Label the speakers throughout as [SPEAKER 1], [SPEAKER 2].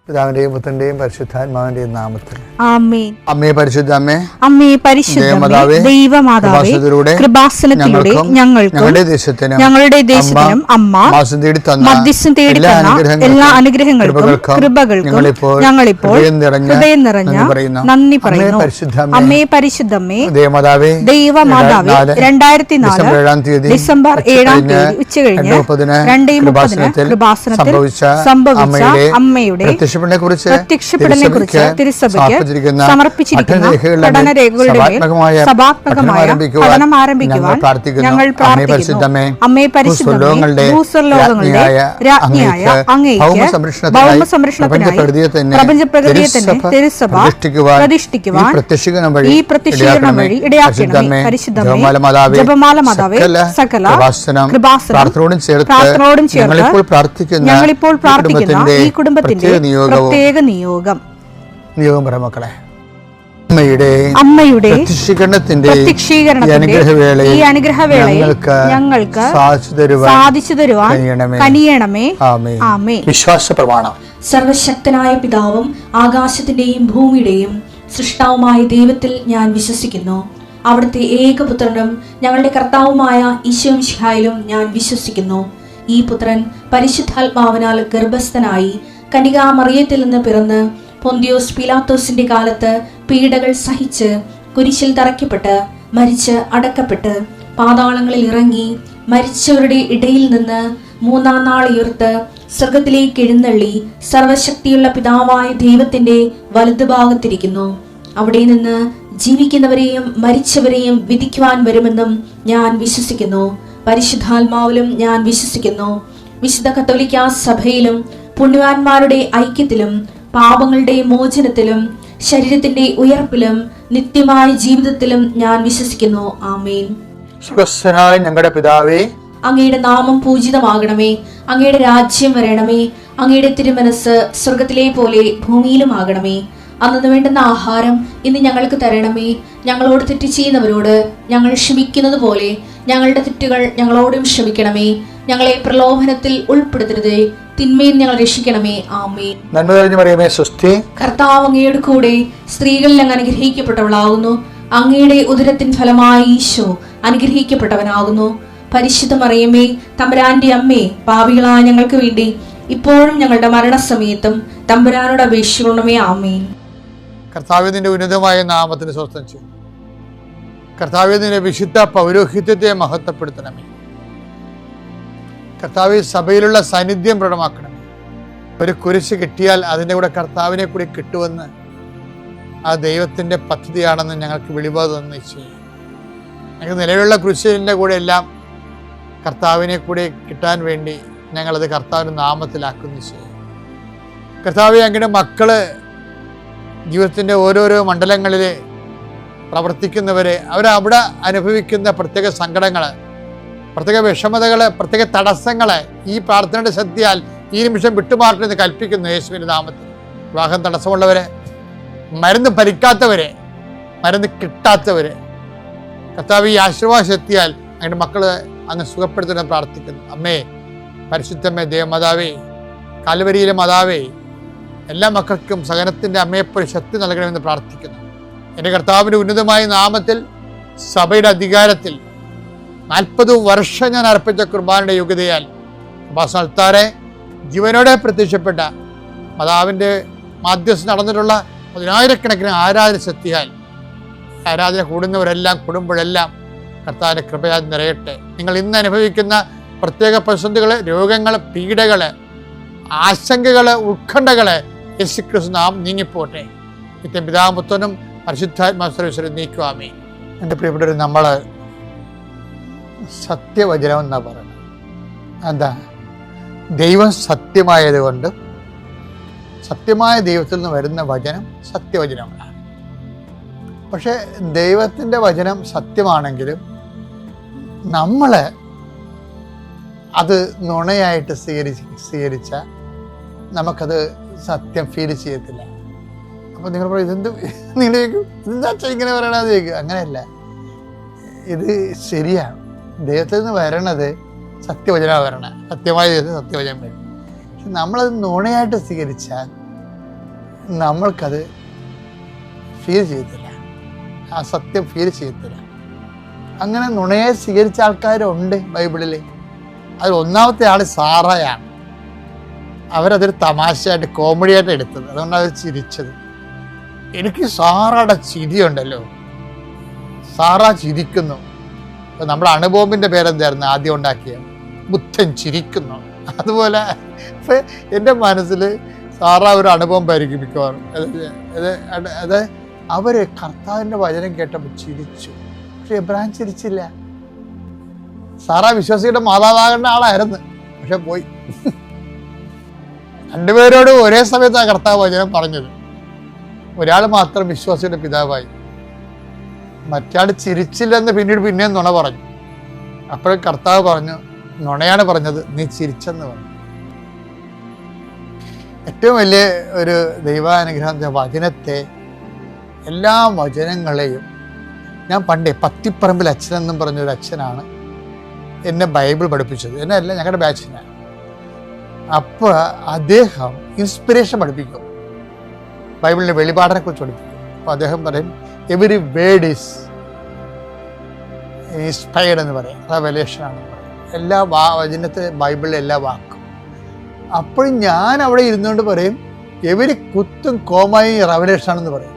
[SPEAKER 1] പിതാവിന്റെയും പുത്രന്റെയും പരിശുദ്ധാത്മാവിന്റെയും നാമത്തിൽ
[SPEAKER 2] ആമേൻ.
[SPEAKER 1] അമ്മേ പരിശുദ്ധ അമ്മേ,
[SPEAKER 2] അമ്മേ പരിശുദ്ധമേ, ദൈവമാതാവേ, കൃപാസനത്തിലൂടെ ഞങ്ങളുടെ ദേശത്തിനും അമ്മ മധ്യസ്ഥം തേടി തന്ന എല്ലാ അനുഗ്രഹങ്ങൾക്കും കൃപകൾക്കും ഞങ്ങളിപ്പോൾ ഹൃദയം നിറഞ്ഞ നന്ദി പറയുന്നു. അമ്മേ പരിശുദ്ധമേ, ദൈവമാതാവേ, 2004 ഡിസംബർ 7 ഉച്ചകഴിഞ്ഞ് 2:30 കൃപാസനത്തിൽ സംഭവിച്ച അമ്മയുടെ പ്രത്യക്ഷപ്പെടലിനെ കുറിച്ച് തിരുസഭയ്ക്ക് സമർപ്പിച്ചിരിക്കുന്ന പഠനരേഖകളുടെ മേൽ സഭാത്മകമായ പഠനം ആരംഭിക്കുവാൻ ഞങ്ങൾ പ്രാർത്ഥിക്കുന്നു. അമ്മേ പരിശുദ്ധമേ, ഭൂസ്വർലോകങ്ങളുടെ രാജ്ഞിയായ അങ്ങേയ്ക്ക് ഭൗമസംരക്ഷണത്തിനായി പ്രപഞ്ചപ്രകൃതിയെ തന്നെ തിരുസഭ പ്രതിഷ്ഠിക്കുവാൻ ഈ പ്രത്യക്ഷീകരണം വഴി ഇടയാക്കണമേ. പരിശുദ്ധമേ, ജപമാല മാതാവേ, സകല കൃപാസനം പ്രാർത്ഥനയോടും ചേർത്ത് ഞങ്ങളിപ്പോൾ പ്രാർത്ഥിക്കുന്ന ഈ കുടുംബത്തിന്റെ പ്രത്യേക നിയോഗം മക്കളെ, അമ്മയുടെ പ്രത്യക്ഷീകരണത്തിന്റെ ഈ അനുഗ്രഹവേളയിൽ ഞങ്ങൾക്ക് സാധിച്ചു തരുവാൻ കനിയണമേ. ആമേൻ.
[SPEAKER 1] വിശ്വാസ പ്രമാണം.
[SPEAKER 3] സർവശക്തനായ പിതാവും ആകാശത്തിന്റെയും ഭൂമിയുടെയും സൃഷ്ടാവുമായ ദൈവത്തിൽ ഞാൻ വിശ്വസിക്കുന്നു. അവിടുത്തെ ഏകപുത്രനും ഞങ്ങളുടെ കർത്താവുമായ ഈശോമിശിഹായിലും ഞാൻ വിശ്വസിക്കുന്നു. ഈ പുത്രൻ പരിശുദ്ധാത്മാവിനാൽ ഗർഭസ്ഥനായി കന്യകാമറിയത്തിൽ നിന്ന് പിറന്ന് പൊന്തിയോസ് പീലാത്തോസിന്റെ കാലത്ത് പീഡകൾ സഹിച്ച് കുരിശിൽ തറയ്ക്കപ്പെട്ട് മരിച്ച് അടക്കപ്പെട്ട് പാതാളങ്ങളിൽ ഇറങ്ങി മരിച്ചവരുടെ ഇടയിൽ നിന്ന് 3-ാം നാൾ ഉയർത്ത് സ്വർഗത്തിലേക്ക് എഴുന്നള്ളി സർവശക്തിയുള്ള പിതാവായ ദൈവത്തിന്റെ വലതുഭാഗത്തിരിക്കുന്നു. അവിടെ നിന്ന് ജീവിക്കുന്നവരെയും മരിച്ചവരെയും വിധിക്കുവാൻ വരുമെന്നും ഞാൻ വിശ്വസിക്കുന്നു. പരിശുദ്ധാത്മാവിലും ഞാൻ വിശ്വസിക്കുന്നു. വിശുദ്ധ കത്തോലിക്കാ സഭയിലും പുണ്യവാന്മാരുടെ ഐക്യത്തിലും പാപങ്ങളുടെ മോചനത്തിലും ശരീരത്തിന്റെ ഉയർപ്പിലും നിത്യമായ ജീവിതത്തിലും ഞാൻ വിശ്വസിക്കുന്നു. ആമേൻ.
[SPEAKER 1] സ്വർഗ്ഗസ്ഥനായ ഞങ്ങളുടെ പിതാവേ,
[SPEAKER 3] അങ്ങയുടെ നാമം പൂജിതമാകണമേ. അങ്ങയുടെ രാജ്യം വരണമേ. അങ്ങയുടെ തിരുമനസ് സ്വർഗത്തിലെ പോലെ ഭൂമിയിലും ആകണമേ. അന്നു വേണ്ടുന്ന ആഹാരം ഇന്ന് ഞങ്ങൾക്ക് തരണമേ. ഞങ്ങളോട് തെറ്റ് ചെയ്യുന്നവരോട് ഞങ്ങൾ ക്ഷമിക്കുന്നത് പോലെ ഞങ്ങളുടെ തെറ്റുകൾ ഞങ്ങളോടും ക്ഷമിക്കണമേ. ഞങ്ങളെ പ്രലോഭനത്തിൽ ഉൾപ്പെടുത്തരുതേ, തിന്മയിൽ ഞങ്ങൾ രക്ഷിക്കണമേ. ആമേൻ.
[SPEAKER 1] നന്മ നിറഞ്ഞ മറിയമേ, സ്വസ്തി.
[SPEAKER 3] കർത്താവ് അങ്ങയുടെ കൂടെ സ്ത്രീകളിൽ അങ്ങ് അനുഗ്രഹിക്കപ്പെട്ടവളാകുന്നു. അങ്ങയുടെ ഉദരത്തിൻ ഫലമായി ഈശോ അനുഗ്രഹിക്കപ്പെട്ടവനാകുന്നു. പരിശുദ്ധ മറിയമേ, തമ്പുരാന്റെ അമ്മേ, പാപികളായ ഞങ്ങൾക്ക് വേണ്ടി ഇപ്പോഴും ഞങ്ങളുടെ മരണസമയത്തും തമ്പുരാനോട് അപേക്ഷിക്കണമേ. ആമേൻ.
[SPEAKER 1] കർത്താവിന്റെ ഉന്നതമായ നാമത്തിന് സ്വസ്ഥം ചെയ്യും. കർത്താവിന്റെ വിശുദ്ധ പൗരോഹിത്യത്തെ മഹത്വപ്പെടുത്തണമേ. കർത്താവ് സഭയിലുള്ള സാന്നിധ്യം പ്രകടമാക്കണമേ. ഒരു കുരിശ് കിട്ടിയാൽ അതിൻ്റെ കൂടെ കർത്താവിനെ കൂടി കിട്ടുമെന്ന് ആ ദൈവത്തിൻ്റെ പദ്ധതിയാണെന്ന് ഞങ്ങൾക്ക് വെളിപാട് തന്നു ചെയ്യും. ഞങ്ങൾക്ക് നിലവിലുള്ള കുരിശിൻ്റെ കൂടെ എല്ലാം കർത്താവിനെ കൂടി കിട്ടാൻ വേണ്ടി ഞങ്ങളത് കർത്താവിൻ്റെ നാമത്തിലാക്കുന്നു ചെയ്യും. കർത്താവ് അങ്ങയുടെ മക്കള് ജീവിതത്തിൻ്റെ ഓരോരോ മണ്ഡലങ്ങളിൽ പ്രവർത്തിക്കുന്നവരെ അവരവിടെ അനുഭവിക്കുന്ന പ്രത്യേക സങ്കടങ്ങൾ, പ്രത്യേക വിഷമതകൾ, പ്രത്യേക തടസ്സങ്ങൾ ഈ പ്രാർത്ഥനയുടെ ശക്തിയാൽ ഈ നിമിഷം വിട്ടുമാറണമെന്ന് കൽപ്പിക്കുന്നു യേശുവിൻ്റെ നാമത്തിൽ. വിവാഹം തടസ്സമുള്ളവരെ, മരുന്ന് ഭരിക്കാത്തവരെ, മരുന്ന് കിട്ടാത്തവരെ കർത്താവ് ഈ ആശീർവാദ ശക്തിയാൽ അങ്ങയുടെ മക്കള് അങ്ങ് സുഖപ്പെടുത്തണമെന്ന് പ്രാർത്ഥിക്കുന്നു. അമ്മേ പരിശുദ്ധമ്മേ, ദേവമാതാവേ, കാൽവരിയിലെ മാതാവേ, എല്ലാ മക്കൾക്കും സഹനത്തിൻ്റെ അമ്മയെപ്പോലെ ശക്തി നൽകണമെന്ന് പ്രാർത്ഥിക്കുന്നു. എൻ്റെ കർത്താവിൻ്റെ ഉന്നതമായ നാമത്തിൽ സഭയുടെ അധികാരത്തിൽ 40 വർഷം ഞാൻ അർപ്പിച്ച കുർബാനയുടെ യോഗ്യതയാൽ കൃപാസനത്താരെ ജീവനോടെ പ്രത്യക്ഷപ്പെട്ട മാതാവിൻ്റെ മാധ്യസ്ഥം നടന്നിട്ടുള്ള 10,000-കണക്കിന് ആരാധന ശക്തിയാൽ ആരാധന കൂടുന്നവരെല്ലാം കൂടുമ്പോഴെല്ലാം കർത്താവിൻ്റെ കൃപയാൽ നിറയട്ടെ. നിങ്ങൾ ഇന്ന് അനുഭവിക്കുന്ന പ്രത്യേക പ്രതിസന്ധികൾ, രോഗങ്ങൾ, പീഡകൾ, ആശങ്കകൾ, ഉത്കണ്ഠകൾ യേശുക്രിസ്തു നാം നീങ്ങിപ്പോട്ടെ. നിത്യം പിതാവും പുത്രനും പരിശുദ്ധാത്മാവിലും നീക്കുവാമേ. എൻ്റെ പ്രിയപ്പെട്ടവർ, നമ്മൾ സത്യവചനം എന്നാ പറയുന്നത്. എന്താ? ദൈവം സത്യമായതുകൊണ്ട് സത്യമായ ദൈവത്തിൽ നിന്ന് വരുന്ന വചനം സത്യവചനമാണ്. പക്ഷെ ദൈവത്തിൻ്റെ വചനം സത്യമാണെങ്കിലും നമ്മൾ അത് നുണയായിട്ട് സ്വീകരിച്ച നമുക്കത് സത്യം ഫീൽ ചെയ്യത്തില്ല. അപ്പോൾ നിങ്ങൾ പറയും, നിങ്ങൾ എന്താ ഇങ്ങനെ പറയണത് ചോദിക്കുക. അങ്ങനെയല്ല, ഇത് ശരിയാണ്. ദൈവത്തിൽ നിന്ന് വരണത് സത്യവചനമാണ് വരണത്. സത്യമായ ദൈവത്തിന് സത്യവചനം വരും. പക്ഷെ നമ്മളത് നുണയായിട്ട് സ്വീകരിച്ചാൽ നമ്മൾക്കത് ഫീൽ ചെയ്യത്തില്ല, ആ സത്യം ഫീൽ ചെയ്യത്തില്ല. അങ്ങനെ നുണയെ സ്വീകരിച്ച ആൾക്കാരുണ്ട് ബൈബിളിൽ. അതിൽ ഒന്നാമത്തെ ആൾ സാറയാണ്. അവരതൊരു തമാശയായിട്ട് കോമഡിയായിട്ട് എടുത്തത്, അതുകൊണ്ട് അവർ ചിരിച്ചത്. എനിക്ക് സാറയുടെ ചിരിയുണ്ടല്ലോ, സാറ ചിരിക്കുന്നു. ഇപ്പം നമ്മുടെ അണുബോംബിൻ്റെ പേരെന്തായിരുന്നു ആദ്യം ഉണ്ടാക്കിയ? ബുദ്ധൻ ചിരിക്കുന്നു. അതുപോലെ ഇപ്പം എൻ്റെ മനസ്സിൽ സാറ ഒരു അണുബോംബായിരിക്കും മിക്കവാറും. അത് അവർ കർത്താവിൻ്റെ വചനം കേട്ടപ്പോൾ ചിരിച്ചു. പക്ഷെ എബ്രഹാം ചിരിച്ചില്ല. സാറ വിശ്വാസിയുടെ മാതാവാകേണ്ട ആളായിരുന്നു, പക്ഷെ പോയി. രണ്ടുപേരോടും ഒരേ സമയത്താണ് കർത്താവ് വചനം പറഞ്ഞത്. ഒരാൾ മാത്രം വിശ്വാസിയുടെ പിതാവായി, മറ്റാൾ ചിരിച്ചില്ലെന്ന് പിന്നെയും നുണ പറഞ്ഞു. അപ്പോഴും കർത്താവ് പറഞ്ഞു, നുണയാണ് പറഞ്ഞത്, നീ ചിരിച്ചെന്ന് പറഞ്ഞു. ഏറ്റവും വലിയ ഒരു ദൈവാനുഗ്രഹം വചനത്തെ, എല്ലാ വചനങ്ങളെയും ഞാൻ പണ്ടേ പത്തിപ്പറമ്പിൽ അച്ഛനെന്നും പറഞ്ഞൊരു അച്ഛനാണ് എന്നെ ബൈബിൾ പഠിപ്പിച്ചത്. എന്നെ അല്ല, ഞങ്ങളുടെ ബാച്ചിനാണ്. അപ്പോൾ അദ്ദേഹം ഇൻസ്പിറേഷൻ പഠിപ്പിക്കും, ബൈബിളിൻ്റെ വെളിപാടിനെ കുറിച്ച് പഠിപ്പിക്കും. അപ്പോൾ അദ്ദേഹം പറയും, എവരി വേർഡ് ഈസ് ഇൻസ്പയർഡ് എന്ന് പറയും, റെവലേഷനാണെന്ന് പറയും. എല്ലാ വചനത്തെ ബൈബിളിലെ എല്ലാ വാക്കും. അപ്പോൾ ഞാൻ അവിടെ ഇരുന്നുകൊണ്ട് പറയും, എവരി കുത്തും കോമായും റെവലേഷനാണെന്ന് പറയും.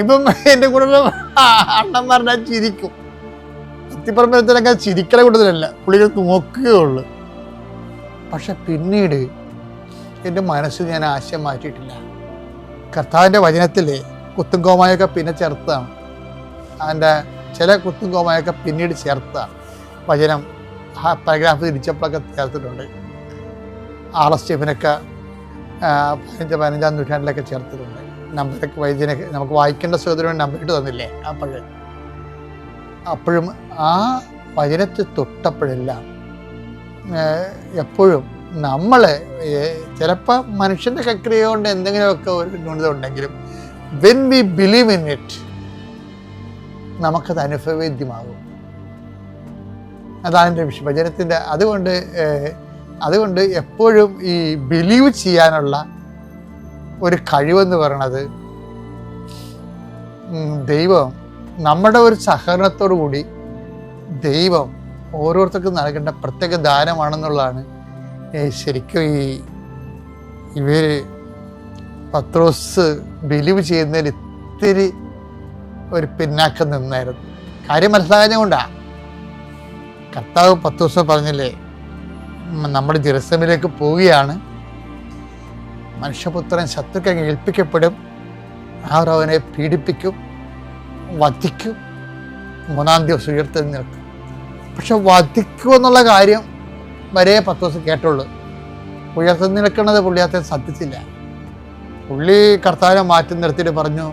[SPEAKER 1] ഇപ്പം എൻ്റെ കൂടെ അണ്ണന്മാരുടെ ചിരിക്കും. സത്യപ്രമേയത്തിനൊക്കെ ചിരിക്കല കൂടുതലല്ല, പുള്ളികൾക്ക് നോക്കുകയുള്ളൂ. പക്ഷെ പിന്നീട് എൻ്റെ മനസ്സിൽ ഞാൻ ആശയം മാറ്റിയിട്ടില്ല. കർത്താവിൻ്റെ വചനത്തിൽ കുത്തും കോമായൊക്കെ പിന്നെ ചേർത്താണ്, അതിൻ്റെ ചില കുത്തും കോമായൊക്കെ പിന്നീട് ചേർത്താണ്. വചനം പാരഗ്രാഫ് തിരിച്ചപ്പോഴൊക്കെ ചേർത്തിട്ടുണ്ട്. R.S. സ്റ്റീഫനൊക്കെ 15-15 നൂറ്റാണ്ടിലൊക്കെ ചേർത്തിട്ടുണ്ട്. നമ്പരൊക്കെ വൈദ്യനൊക്കെ നമുക്ക് വായിക്കേണ്ട സഹോദരൻ നമ്പറിട്ട് തന്നില്ലേ? അപ്പോഴും ആ വചനത്തിൽ തൊട്ടപ്പോഴെല്ലാം എപ്പോഴും നമ്മൾ ചിലപ്പോൾ മനുഷ്യൻ്റെ പ്രക്രിയ കൊണ്ട് എന്തെങ്കിലുമൊക്കെ ഒരു ന്യൂനത ഉണ്ടെങ്കിലും when we believe in it നമുക്കത് അനുഭവവേദ്യമാകും. അതാണ് എൻ്റെ വിഷയം വചനത്തിൻ്റെ. അതുകൊണ്ട് എപ്പോഴും ഈ ബിലീവ് ചെയ്യാനുള്ള ഒരു കഴിവെന്ന് പറയണത് ദൈവം നമ്മുടെ ഒരു സഹകരണത്തോടു കൂടി ദൈവം ഓരോരുത്തർക്കും നൽകേണ്ട പ്രത്യേക ദാനമാണെന്നുള്ളതാണ്. ശരിക്കും ഇവർ പത്രോസ് ബിലീവ് ചെയ്യുന്നതിൽ ഇത്തിരി ഒരു പിന്നാക്കം നിന്നായിരുന്നു. കാര്യം മനസ്സിലാകാഞ്ഞ കൊണ്ടാണ്. കർത്താവ് പത്രോസ് പറഞ്ഞില്ലേ, നമ്മൾ ജെറുസലേമിലേക്ക് പോവുകയാണ്, മനുഷ്യപുത്രൻ ശത്രുക്കൾ ഏൽപ്പിക്കപ്പെടും, അവർ അവനെ പീഡിപ്പിക്കും, വധിക്കും, 3-ാം ദിവസം ഉയർത്തെഴുന്നേൽക്കും. പക്ഷെ വധിക്കും എന്നുള്ള കാര്യം വരെ പത്രോസ് കേട്ടുള്ളൂ. ഉയർത്തെഴുന്നേൽക്കുന്നത് പുള്ളിയാത്തെ ശ്രദ്ധിച്ചില്ല. പുള്ളി കർത്താവിനെ മാറ്റി നിർത്തിയിട്ട് പറഞ്ഞു,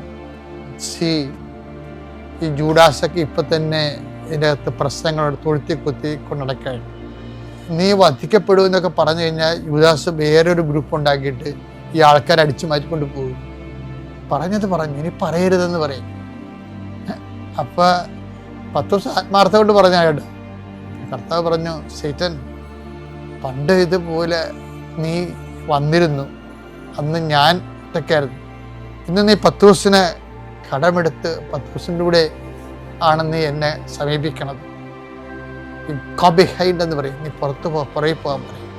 [SPEAKER 1] ഈ ജൂഡാസൊക്കെ ഇപ്പം തന്നെ ഇതിൻ്റെ അകത്ത് പ്രശ്നങ്ങളോട് തൊഴുത്തി കൊണ്ടടക്കാൻ, നീ വധിക്കപ്പെടുമെന്നൊക്കെ പറഞ്ഞു കഴിഞ്ഞാൽ യൂദാസ് വേറൊരു ഗ്രൂപ്പ് ഉണ്ടാക്കിയിട്ട് ഈ ആൾക്കാരെ അടിച്ചു മാറ്റിക്കൊണ്ട് പോകും. പറഞ്ഞത് പറഞ്ഞു, ഇനി പറയരുതെന്ന് പറയും. അപ്പം പത്രോസ് ആത്മാർത്ഥം കൊണ്ട് പറഞ്ഞ കേട്ടോ. കർത്താവ് പറഞ്ഞു, സൈറ്റൻ, പണ്ട് ഇതുപോലെ നീ വന്നിരുന്നു, അന്ന് ഞാൻ ഒറ്റയ്ക്കായിരുന്നു. ഇന്ന് നീ പത്രോസിനെ കടമെടുത്ത് പത്രോസിൻ്റെ കൂടെ ആണ് നീ എന്നെ സമീപിക്കണത്. ബിഹൈൻഡ് എന്ന് പറയും, നീ പുറകെ പോകാൻ പറയും.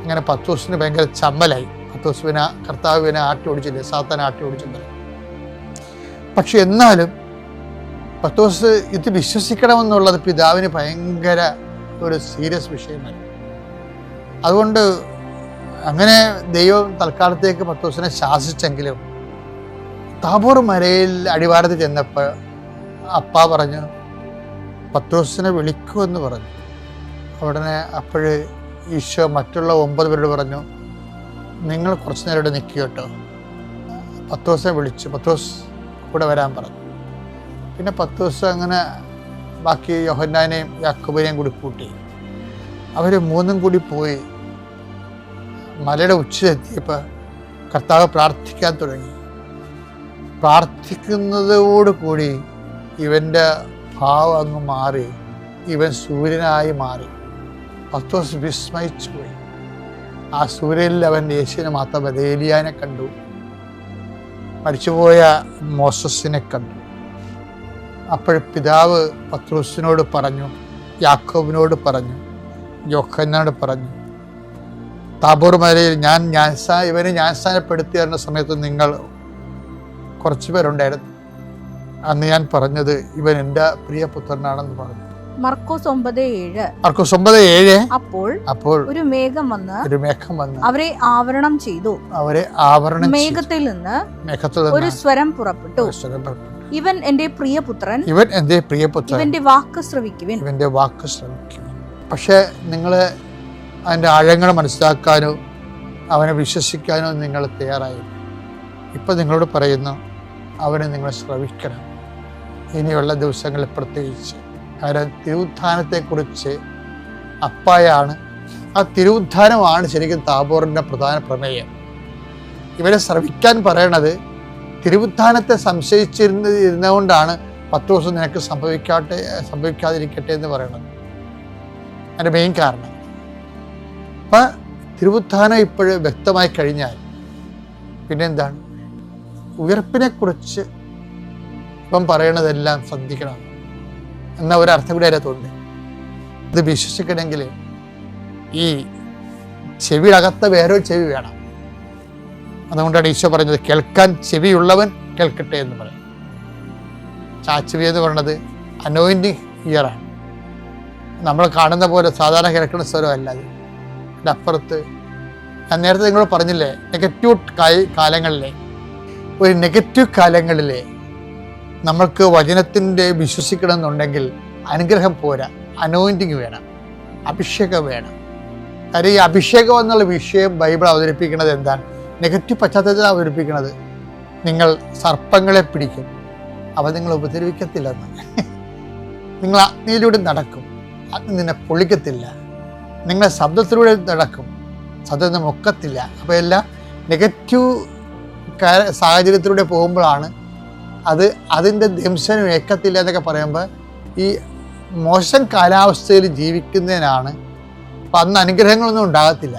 [SPEAKER 1] അങ്ങനെ പത്രോസിന് ഭയങ്കര ചമ്മലായി. പത്രോസിനെ കർത്താവിനെ ആട്ടി ഓടിച്ചില്ലേ, സാത്താനെ ആട്ടി ഓടിച്ചില്ല. പക്ഷെ എന്നാലും പത്രോസ് ഇത് വിശ്വസിക്കണമെന്നുള്ളത് പിതാവിന് ഭയങ്കര ഒരു സീരിയസ് വിഷയമായിരുന്നു. അതുകൊണ്ട് അങ്ങനെ ദൈവം തൽക്കാലത്തേക്ക് പത്രോസിനെ ശാസിച്ചെങ്കിലും താബോർ മലയിൽ അടിവാരത്ത് ചെന്നപ്പോൾ അപ്പ പറഞ്ഞു, പത്രോസിനെ വിളിക്കുമെന്ന് പറഞ്ഞു. ഉടനെ അപ്പോഴ് ഈശോ മറ്റുള്ള 9 പേരോട് പറഞ്ഞു, നിങ്ങൾ കുറച്ച് നേരം ഇവിടെ നിൽക്കുക കേട്ടോ. പത്രോസിനെ വിളിച്ചു, പത്രോസ് കൂടെ വരാൻ പറഞ്ഞു. പിന്നെ പത്രോസ് അങ്ങനെ ബാക്കി യോഹന്നാനെയും യാക്കോബിനെയും കൂടി കൂട്ടി. അവർ 3 കൂടി പോയി. മലയുടെ ഉച്ചയെത്തിയപ്പോൾ കർത്താവ് പ്രാർത്ഥിക്കാൻ തുടങ്ങി. പ്രാർത്ഥിക്കുന്നതോടുകൂടി ഇവൻ്റെ ഭാവം അങ്ങ് മാറി, ഇവൻ സൂര്യനായി മാറി. പത്രോസ് വിസ്മയിച്ചു പോയി. ആ സൂര്യനിൽ അവൻ യേശുവിനെ മാത്രമല്ല ഏലിയാനെ കണ്ടു, മരിച്ചുപോയ മോസസിനെ കണ്ടു. അപ്പോൾ പിതാവ് പത്രോസിനോട് പറഞ്ഞു, യാക്കോബിനോട് പറഞ്ഞു, യോഹന്നാനോട് പറഞ്ഞു, താബോർ മലയിൽ ഇവനെ ജ്ഞാനസ്നാനപ്പെടുത്തിയ സമയത്ത് നിങ്ങൾ കുറച്ച് പേരുണ്ടായിരുന്നു. അന്ന് ഞാൻ പറഞ്ഞത് ഇവൻ എൻ്റെ പ്രിയപുത്രനാണെന്ന് പറഞ്ഞു.
[SPEAKER 2] മർക്കോസ്
[SPEAKER 1] 9:7. അപ്പോൾ
[SPEAKER 2] ഒരു മേഘം വന്ന് അവരെ ആവരണം ചെയ്തു. മേഘത്തിൽ നിന്ന് ഒരു സ്വരം പുറപ്പെട്ടു, ഇവൻ എന്റെ പ്രിയപുത്രൻ, ഇവന്റെ വാക്ക് ശ്രവിക്കുവിൻ.
[SPEAKER 1] പക്ഷെ നിങ്ങൾ അതിൻ്റെ ആഴങ്ങൾ മനസ്സിലാക്കാനോ അവനെ വിശ്വസിക്കാനോ നിങ്ങൾ തയ്യാറായി. ഇപ്പം നിങ്ങളോട് പറയുന്നു, അവനെ നിങ്ങൾ ശ്രവിക്കണം. ഇനിയുള്ള ദിവസങ്ങളിൽ പ്രത്യേകിച്ച്. കാരണം തിരുവുത്ഥാനത്തെക്കുറിച്ച് അപ്പായാണ്. ആ തിരുവുത്ഥാനമാണ് ശരിക്കും താബോറിൻ്റെ പ്രധാന പ്രമേയം. ഇവരെ ശ്രവിക്കാൻ തിരുവുത്ഥാനത്തെ സംശയിച്ചിരുന്നതുകൊണ്ടാണ് 10 ദിവസം നിനക്ക് സംഭവിക്കാതിരിക്കട്ടെ എന്ന് പറയണത്. അതിൻ്റെ മെയിൻ കാരണം. അപ്പം തിരുവുത്ഥാനം ഇപ്പോഴും വ്യക്തമായി കഴിഞ്ഞാൽ പിന്നെന്താണ്? ഉയർപ്പിനെക്കുറിച്ച് ഇപ്പം പറയണതെല്ലാം ശ്രദ്ധിക്കണം എന്ന ഒരർത്ഥം കൂടി അതിനകത്തുണ്ട്. ഇത് വിശ്വസിക്കണമെങ്കിൽ ഈ ചെവിയകത്ത് വേറൊരു ചെവി വേണം. അതുകൊണ്ടാണ് ഈശോ പറഞ്ഞത്, കേൾക്കാൻ ചെവിയുള്ളവൻ കേൾക്കട്ടെ എന്ന് പറയും. ചാച്ചെവി എന്ന് പറയുന്നത് അനോയിൻറ്റിങ് ഇയറാണ്. നമ്മൾ കാണുന്ന പോലെ സാധാരണ കേൾക്കുന്ന സ്വരമല്ല അത്. അതിൻ്റെ അപ്പുറത്ത് ഞാൻ നേരത്തെ നിങ്ങളോട് പറഞ്ഞില്ലേ, നെഗറ്റീവ് കാലങ്ങളിലെ നമ്മൾക്ക് വചനത്തിൻ്റെ വിശ്വസിക്കണമെന്നുണ്ടെങ്കിൽ അനുഗ്രഹം പോരാ, അനോയിൻറ്റിങ് വേണം, അഭിഷേകം വേണം. കാര്യം ഈ അഭിഷേകം എന്നുള്ള വിഷയം ബൈബിൾ അവതരിപ്പിക്കുന്നത് എന്താണ്? നെഗറ്റീവ് പശ്ചാത്തലത്തിൽ അവതരിപ്പിക്കുന്നത്. നിങ്ങൾ സർപ്പങ്ങളെ പിടിക്കും, അവ നിങ്ങൾ ഉപദ്രവിക്കത്തില്ലെന്ന്. നിങ്ങൾ അഗ്നിയിലൂടെ നടക്കും, അഗ്നി നിന്നെ പൊളിക്കത്തില്ല. നിങ്ങൾ ശബ്ദത്തിലൂടെ നടക്കും, ശബ്ദം മുക്കത്തില്ല. അപ്പോൾ എല്ലാം നെഗറ്റീവ് സാഹചര്യത്തിലൂടെ പോകുമ്പോഴാണ് അതിൻ്റെ ദംശനം ഏക്കത്തില്ല എന്നൊക്കെ പറയുമ്പോൾ ഈ മോശം കാലാവസ്ഥയിൽ ജീവിക്കുന്നതിനാണ്. അപ്പം അന്ന് അനുഗ്രഹങ്ങളൊന്നും ഉണ്ടാകത്തില്ല.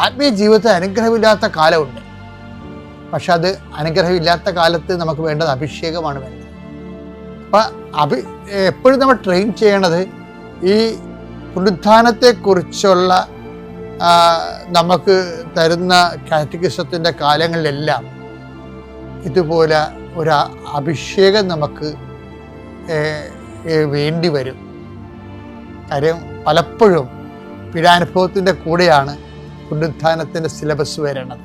[SPEAKER 1] ആത്മീയ ജീവിതത്തിൽ അനുഗ്രഹമില്ലാത്ത കാലമുണ്ട്. പക്ഷെ അത് അനുഗ്രഹമില്ലാത്ത കാലത്ത് നമുക്ക് വേണ്ടത് അഭിഷേകമാണ് വേണ്ടത്. അപ്പം എപ്പോഴും നമ്മൾ ട്രെയിൻ ചെയ്യണത് ഈ പുനരുത്ഥാനത്തെക്കുറിച്ചുള്ള നമുക്ക് തരുന്ന കാറ്റഗിസത്തിൻ്റെ കാലങ്ങളിലെല്ലാം ഇതുപോലെ ഒരു അഭിഷേകം നമുക്ക് വേണ്ടി വരും. കാര്യം പലപ്പോഴും പീഡാനുഭവത്തിൻ്റെ കൂടെയാണ് പുനരുത്ഥാനത്തിൻ്റെ സിലബസ് വരണത്.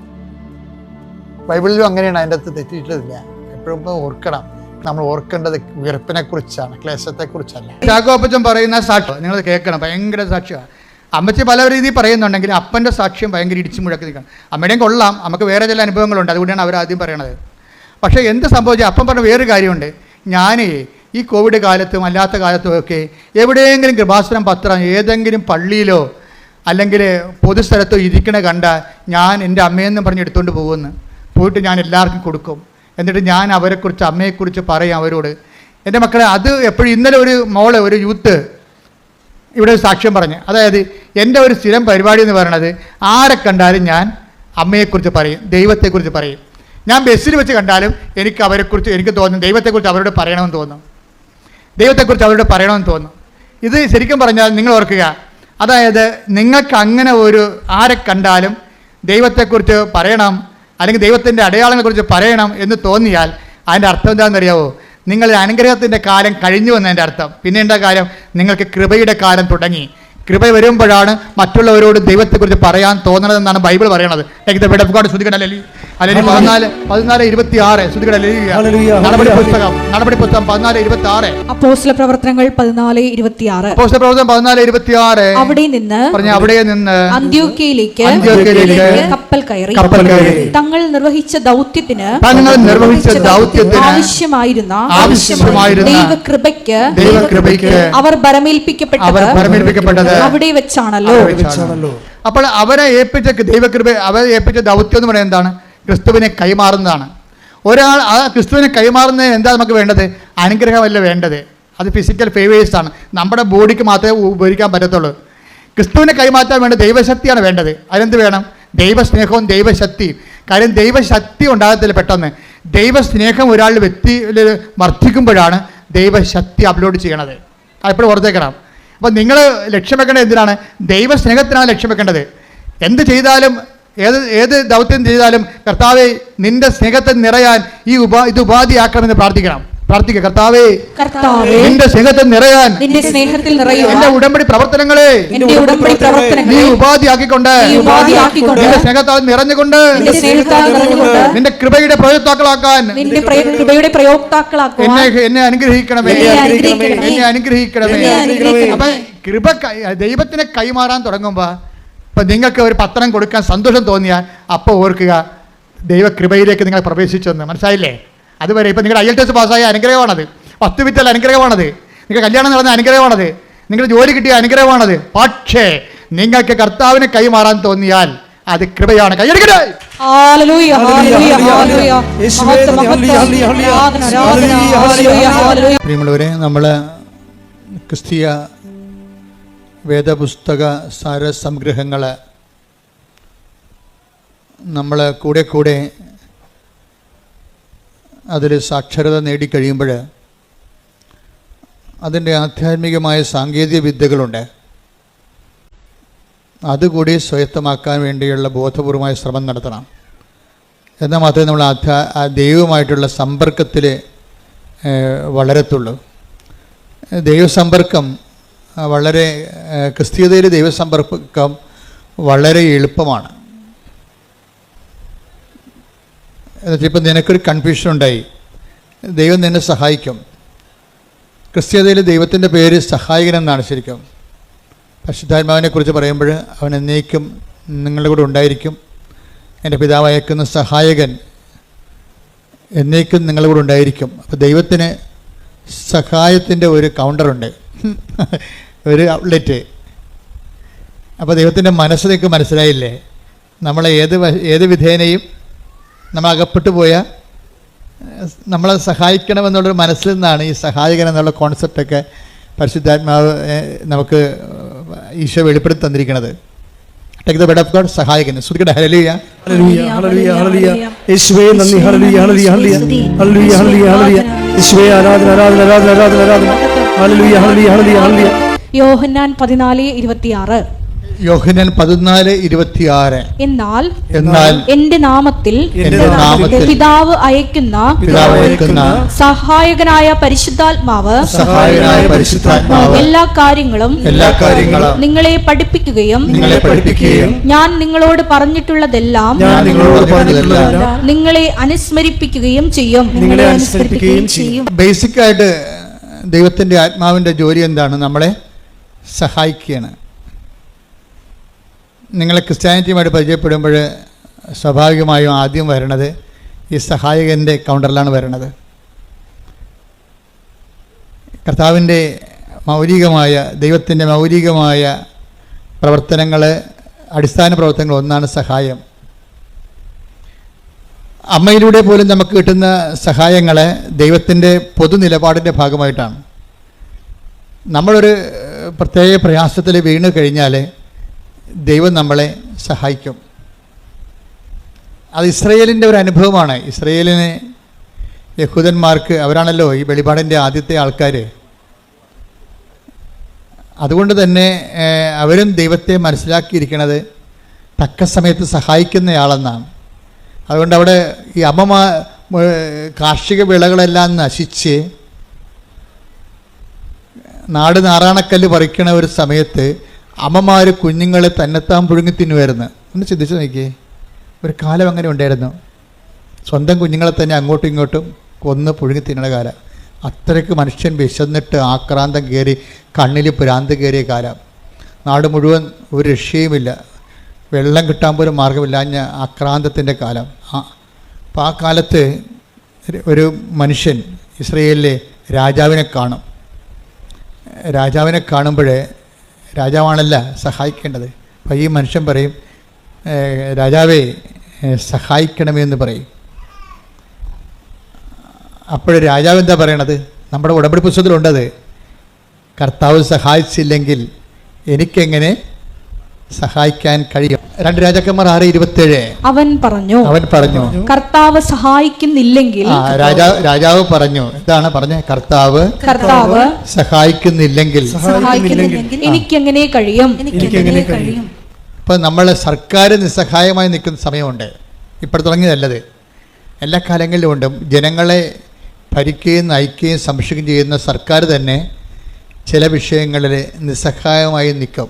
[SPEAKER 1] ബൈബിളിലും അങ്ങനെയാണ്, അതിൻ്റെ അകത്ത് തെറ്റിയിട്ടില്ല. എപ്പോഴും ഓർക്കണം, നമ്മൾ ഓർക്കേണ്ടത് ഉയർപ്പിനെ കുറിച്ചാണ്, ക്ലേശത്തെക്കുറിച്ചല്ല.
[SPEAKER 4] യാക്കോബച്ചൻ പറയുന്ന സാക്ഷ്യം നിങ്ങൾ കേൾക്കണം, ഭയങ്കര സാക്ഷ്യമാണ്. അമ്മച്ചി പല രീതിയിൽ പറയുന്നുണ്ടെങ്കിൽ അപ്പൻ്റെ സാക്ഷ്യം ഭയങ്കര ഇടിച്ചു മുഴക്കി നിൽക്കണം. അമ്മയുടെയും കൊള്ളാം, നമുക്ക് വേറെ ചില അനുഭവങ്ങളുണ്ട്, അതുകൊണ്ടാണ് അവർ ആദ്യം പറയണത്. പക്ഷേ എന്ത് സംഭവിച്ചാൽ അപ്പം പറഞ്ഞ വേറൊരു കാര്യമുണ്ട്. ഞാൻ ഈ കോവിഡ് കാലത്തും അല്ലാത്ത കാലത്തും ഒക്കെ എവിടെയെങ്കിലും കൃപാസനം പത്രം ഏതെങ്കിലും പള്ളിയിലോ അല്ലെങ്കിൽ പൊതുസ്ഥലത്തോ ഇരിക്കണ കണ്ടാൽ ഞാൻ എൻ്റെ അമ്മയെന്നും പറഞ്ഞ് എടുത്തുകൊണ്ട് പോയിട്ട് ഞാൻ എല്ലാവർക്കും കൊടുക്കും. എന്നിട്ട് ഞാൻ അവരെക്കുറിച്ച്, അമ്മയെക്കുറിച്ച് പറയും അവരോട്. എൻ്റെ മക്കളെ, അത് എപ്പോഴും ഇന്നലെ ഒരു യൂത്ത് ഇവിടെ ഒരു സാക്ഷ്യം പറഞ്ഞ്, അതായത് എൻ്റെ ഒരു സ്ഥിരം പരിപാടി എന്ന് പറയണത് ആരെ കണ്ടാലും ഞാൻ അമ്മയെക്കുറിച്ച് പറയും, ദൈവത്തെക്കുറിച്ച് പറയും. ഞാൻ ബസ്സിൽ വെച്ച് കണ്ടാലും എനിക്ക് തോന്നും ദൈവത്തെക്കുറിച്ച് അവരോട് പറയണമെന്ന് തോന്നും. ഇത് ശരിക്കും പറഞ്ഞാൽ നിങ്ങൾ ഓർക്കുക, അതായത് നിങ്ങൾക്ക് അങ്ങനെ ആരെ കണ്ടാലും ദൈവത്തെക്കുറിച്ച് പറയണം അല്ലെങ്കിൽ ദൈവത്തിൻ്റെ അടയാളങ്ങളെക്കുറിച്ച് പറയണം എന്ന് തോന്നിയാൽ അതിൻ്റെ അർത്ഥം എന്താണെന്നറിയാവോ? നിങ്ങൾ അനുഗ്രഹത്തിൻ്റെ കാലം കഴിഞ്ഞു എന്നതിൻ്റെ അർത്ഥം. പിന്നെ എന്താ കാലം? നിങ്ങൾക്ക് കൃപയുടെ കാലം തുടങ്ങി. കൃപ വരുമ്പോഴാണ് മറ്റുള്ളവരോട് ദൈവത്തെക്കുറിച്ച് പറയാൻ തോന്നണതെന്നാണ് ബൈബിൾ പറയണത്. നടപടി പുസ്തകം 14:26.
[SPEAKER 3] അപ്പോസ്തല പ്രവർത്തനങ്ങൾ 14:26. അവിടെ നിന്ന് അന്ത്യോക്യയിലേക്ക് കപ്പൽ കയറി തങ്ങൾ നിർവഹിച്ച ദൗത്യത്തിന് ആവശ്യമായിരുന്ന ദൈവകൃപയ്ക്ക് അവർ ഭരമേൽപ്പിക്കപ്പെട്ടത് അവിടെ വെച്ചാണല്ലോ.
[SPEAKER 4] അപ്പോൾ അവരെ ഏൽപ്പിച്ച ദൗത്യം എന്ന് പറയുന്നത് എന്താണ്? ക്രിസ്തുവിനെ കൈമാറുന്നതാണ്. ഒരാൾ ആ ക്രിസ്തുവിനെ കൈമാറുന്നതിന് എന്താ നമുക്ക് വേണ്ടത്? അനുഗ്രഹമല്ല വേണ്ടത്, അത് ഫിസിക്കൽ ഫേവേഴ്സ് ആണ്. നമ്മുടെ ബോഡിക്ക് മാത്രമേ ഉപകരിക്കാൻ പറ്റത്തുള്ളൂ. ക്രിസ്തുവിനെ കൈമാറ്റാൻ വേണ്ട ദൈവശക്തിയാണ് വേണ്ടത്. അതിനെന്ത് വേണം? ദൈവസ്നേഹവും ദൈവശക്തിയും. കാര്യം ദൈവശക്തി ഉണ്ടാകത്തില്ല പെട്ടെന്ന്. ദൈവസ്നേഹം ഒരാളുടെ വ്യക്തിയിൽ വർദ്ധിക്കുമ്പോഴാണ് ദൈവശക്തി അപ്ലോഡ് ചെയ്യണത്. എപ്പോഴും ഓർത്തേക്കണം. അപ്പോൾ നിങ്ങൾ ലക്ഷ്യം വെക്കേണ്ടത് എന്തിനാണ്? ദൈവസ്നേഹത്തിനാണ് ലക്ഷ്യം വെക്കേണ്ടത്. എന്ത് ചെയ്താലും ഏത് ദൗത്യം ചെയ്താലും കർത്താവേ നിന്റെ സ്നേഹത്തിൽ നിറയാൻ ഇത് ഉപാധിയാക്കണമെന്ന് പ്രാർത്ഥിക്കുക. കർത്താവേ നിന്റെ സ്നേഹത്തിൽ നിറയാൻ എന്റെ ഉടമ്പടി പ്രവർത്തനങ്ങളെ നീ ഉപാധിയാക്കിക്കൊണ്ട് നിന്റെ സ്നേഹത്താൽ നിറഞ്ഞുകൊണ്ട് നിന്റെ കൃപയുടെ പ്രയോക്താക്കളാക്കാൻ എന്നെ അനുഗ്രഹിക്കണമേ. അപ്പൊ കൃപ ദൈവത്തിനെ കൈമാറാൻ തുടങ്ങുമ്പോ ഇപ്പൊ നിങ്ങൾക്ക് ഒരു പത്രം കൊടുക്കാൻ സന്തോഷം തോന്നിയാൽ അപ്പോൾ ഓർക്കുക ദൈവകൃപയിലേക്ക് നിങ്ങൾ പ്രവേശിച്ചെന്ന്. മനസ്സിലായില്ലേ? അതുവരെ ഇപ്പം നിങ്ങളുടെ IELTS പാസ്സായ അനുഗ്രഹമാണത്, 10 വിത്തൽ അനുഗ്രഹമാണത്, നിങ്ങൾക്ക് കല്യാണം നടന്ന അനുഗ്രഹമാണത്, നിങ്ങളുടെ ജോലി കിട്ടിയ അനുഗ്രഹമാണത്. പക്ഷേ നിങ്ങൾക്ക് കർത്താവിനെ കൈമാറാൻ തോന്നിയാൽ അത് കൃപയാണ്. കൈയടിക്കട്ടെ. പ്രിയമുള്ളവരെ, നമ്മൾ ക്രിസ്തീയ വേദപുസ്തക സാരസംഗ്രഹങ്ങൾ നമ്മൾ കൂടെ അതിൽ സാക്ഷരത നേടിക്കഴിയുമ്പോൾ അതിൻ്റെ ആധ്യാത്മികമായ സാങ്കേതിക വിദ്യകളുണ്ട്. അതുകൂടി സ്വായത്തമാക്കാൻ വേണ്ടിയുള്ള ബോധപൂർവമായ ശ്രമം നടത്തണം. എന്നാൽ മാത്രമേ നമ്മൾ ദൈവവുമായിട്ടുള്ള സമ്പർക്കത്തിൽ വളരത്തുള്ളൂ. ദൈവസമ്പർക്കം വളരെ ക്രിസ്തീയതയിൽ ദൈവസമ്പർക്കം വളരെ എളുപ്പമാണ്. ഇപ്പം നിനക്കൊരു കൺഫ്യൂഷൻ ഉണ്ടായി, ദൈവം നിന്നെ സഹായിക്കും. ക്രിസ്തീയതയിൽ ദൈവത്തിൻ്റെ പേര് സഹായകനെന്നാണ് ശരിക്കും. പരിശുദ്ധാത്മാവിനെ കുറിച്ച് പറയുമ്പോൾ അവൻ എന്നേക്കും നിങ്ങളുടെ കൂടെ ഉണ്ടായിരിക്കും. എൻ്റെ പിതാവ് അയക്കുന്ന സഹായകൻ എന്നേക്കും നിങ്ങളുടെ കൂടെ ഉണ്ടായിരിക്കും. അപ്പോൾ ദൈവത്തിന് സഹായത്തിൻ്റെ ഒരു കൗണ്ടറുണ്ട്, ഒരു ഔട്ട്ലെറ്റ്. അപ്പോൾ ദൈവത്തിൻ്റെ മനസ്സിലേക്ക് മനസ്സിലായില്ലേ, നമ്മളെ ഏത് വിധേനയും നമ്മൾ അകപ്പെട്ടു പോയാൽ നമ്മളെ സഹായിക്കണമെന്നുള്ളൊരു മനസ്സിൽ നിന്നാണ് ഈ സഹായകൻ എന്നുള്ള കോൺസെപ്റ്റൊക്കെ പരിശുദ്ധാത്മാവ് നമുക്ക് ഈശോ വെളിപ്പെടുത്തി തന്നിരിക്കുന്നത്. Take the bed of God, സഹായകൻ. ശ്രുതിക്കട്ടെ ഹല്ലേലൂയ,
[SPEAKER 5] ഹല്ലേലൂയ, ഹല്ലേലൂയ, ഹല്ലേലൂയ. യേശുവേ നന്ദി, ഹല്ലേലൂയ, ഹല്ലേലൂയ, ഹല്ലേലൂയ, ഹല്ലേലൂയ, ഹല്ലേലൂയ, ഹല്ലേലൂയ. യേശുവേ ആരാധന, ആരാധന, ആരാധന, ആരാധന, ആരാധന. ഹല്ലേലൂയ, ഹല്ലേലൂയ, ഹല്ലേലൂയ, ഹല്ലേലൂയ.
[SPEAKER 3] യോഹന്നാൻ 14:26.
[SPEAKER 4] യോഹന്നാൻ 14:26.
[SPEAKER 3] എന്നാൽ
[SPEAKER 4] എന്റെ
[SPEAKER 3] നാമത്തിൽ പിതാവ് അയക്കുന്ന സഹായകനായ പരിശുദ്ധാത്മാവ് എല്ലാ കാര്യങ്ങളും നിങ്ങളെ പഠിപ്പിക്കുകയും ഞാൻ നിങ്ങളോട് പറഞ്ഞിട്ടുള്ളതെല്ലാം നിങ്ങളെ അനുസ്മരിപ്പിക്കുകയും ചെയ്യും.
[SPEAKER 4] ബേസിക് ആയിട്ട് ദൈവത്തിന്റെ ആത്മാവിന്റെ ജോലി എന്താണ്? നമ്മളെ സഹായിക്കുകയാണ്. നിങ്ങളെ ക്രിസ്ത്യാനിറ്റിയുമായിട്ട് പരിചയപ്പെടുമ്പോൾ സ്വാഭാവികമായും ആദ്യം വരണത് ഈ സഹായകൻ്റെ കൗണ്ടറിലാണ് വരണത്. കർത്താവിൻ്റെ മൗലികമായ ദൈവത്തിൻ്റെ മൗലികമായ പ്രവർത്തനങ്ങൾ, അടിസ്ഥാന പ്രവർത്തനങ്ങൾ ഒന്നാണ് സഹായം. അമ്മയിലൂടെ പോലും നമുക്ക് കിട്ടുന്ന സഹായങ്ങൾ ദൈവത്തിൻ്റെ പൊതുനിലപാടിൻ്റെ ഭാഗമായിട്ടാണ്. നമ്മളൊരു പ്രത്യേക പ്രയാസത്തിൽ വീണ് കഴിഞ്ഞാൽ ദൈവം നമ്മളെ സഹായിക്കും. അത് ഇസ്രയേലിൻ്റെ ഒരു അനുഭവമാണ്. ഇസ്രയേലിന് യഹൂദന്മാർക്ക് അവരാണല്ലോ ഈ വെളിപാടിൻ്റെ ആദ്യത്തെ ആൾക്കാർ. അതുകൊണ്ട് തന്നെ അവരും ദൈവത്തെ മനസ്സിലാക്കിയിരിക്കുന്നത് തക്ക സമയത്ത് സഹായിക്കുന്നയാളെന്നാണ്. അതുകൊണ്ട് അവിടെ ഈ കാർഷിക വിളകളെല്ലാം നശിച്ച് നാട് നാറാണക്കല്ല് പറിക്കണ ഒരു സമയത്ത് അമ്മമാർ കുഞ്ഞുങ്ങളെ തന്നെത്താൻ പുഴുങ്ങി തിന്നുമായിരുന്നു. ഒന്ന് ചിന്തിച്ച് നോക്കിയേ, ഒരു കാലം അങ്ങനെ ഉണ്ടായിരുന്നു. സ്വന്തം കുഞ്ഞുങ്ങളെ തന്നെ അങ്ങോട്ടും ഇങ്ങോട്ടും കൊന്ന് പുഴുങ്ങി തിന്നണ കാലം. അത്രയ്ക്ക് മനുഷ്യൻ വിശന്നിട്ട് ആക്രാന്തം കയറി കണ്ണിൽ ഭ്രാന്ത് കയറിയ കാലം. നാട് മുഴുവൻ ഒരു രക്ഷയുമില്ല, വെള്ളം കിട്ടാൻ പോലും മാർഗമില്ലാഞ്ഞ ആക്രാന്തത്തിൻ്റെ കാലം. അപ്പോൾ ആ കാലത്ത് ഒരു മനുഷ്യൻ ഇസ്രയേലിലെ രാജാവിനെ കാണും. രാജാവിനെ കാണുമ്പോൾ രാജാവാണല്ല സഹായിക്കേണ്ടത്. അപ്പോൾ ഈ മനുഷ്യൻ പറയും, രാജാവേ സഹായിക്കണമെന്ന് പറയും. അപ്പോൾ രാജാവ് എന്താ പറയണത്? നമ്മുടെ ഉടമ്പടി പുസ്തകത്തിലുണ്ടത്. കർത്താവ് സഹായിച്ചില്ലെങ്കിൽ എനിക്കെങ്ങനെ സഹായിക്കാൻ കഴിയും? 2 രാജാക്കന്മാർ 6:27.
[SPEAKER 2] അവൻ പറഞ്ഞു കർത്താവ് സഹായിക്കുന്നില്ലെങ്കിൽ.
[SPEAKER 4] രാജാവ് പറഞ്ഞു, എന്താണ് പറഞ്ഞത്? കർത്താവ് സഹായിക്കുന്നില്ലെങ്കിൽ
[SPEAKER 2] എനിക്കെങ്ങനെ കഴിയും?
[SPEAKER 4] ഇപ്പൊ നമ്മളെ സർക്കാർ നിസ്സഹായമായി നിൽക്കുന്ന സമയമുണ്ട്. ഇപ്പോൾ തുടങ്ങിയതല്ലത്, എല്ലാ കാലങ്ങളിലും ഉണ്ട്. ജനങ്ങളെ ഭരിക്കുകയും നയിക്കുകയും സംരക്ഷിക്കുകയും ചെയ്യുന്ന സർക്കാർ തന്നെ ചില വിഷയങ്ങളിൽ നിസ്സഹായമായി നിൽക്കും.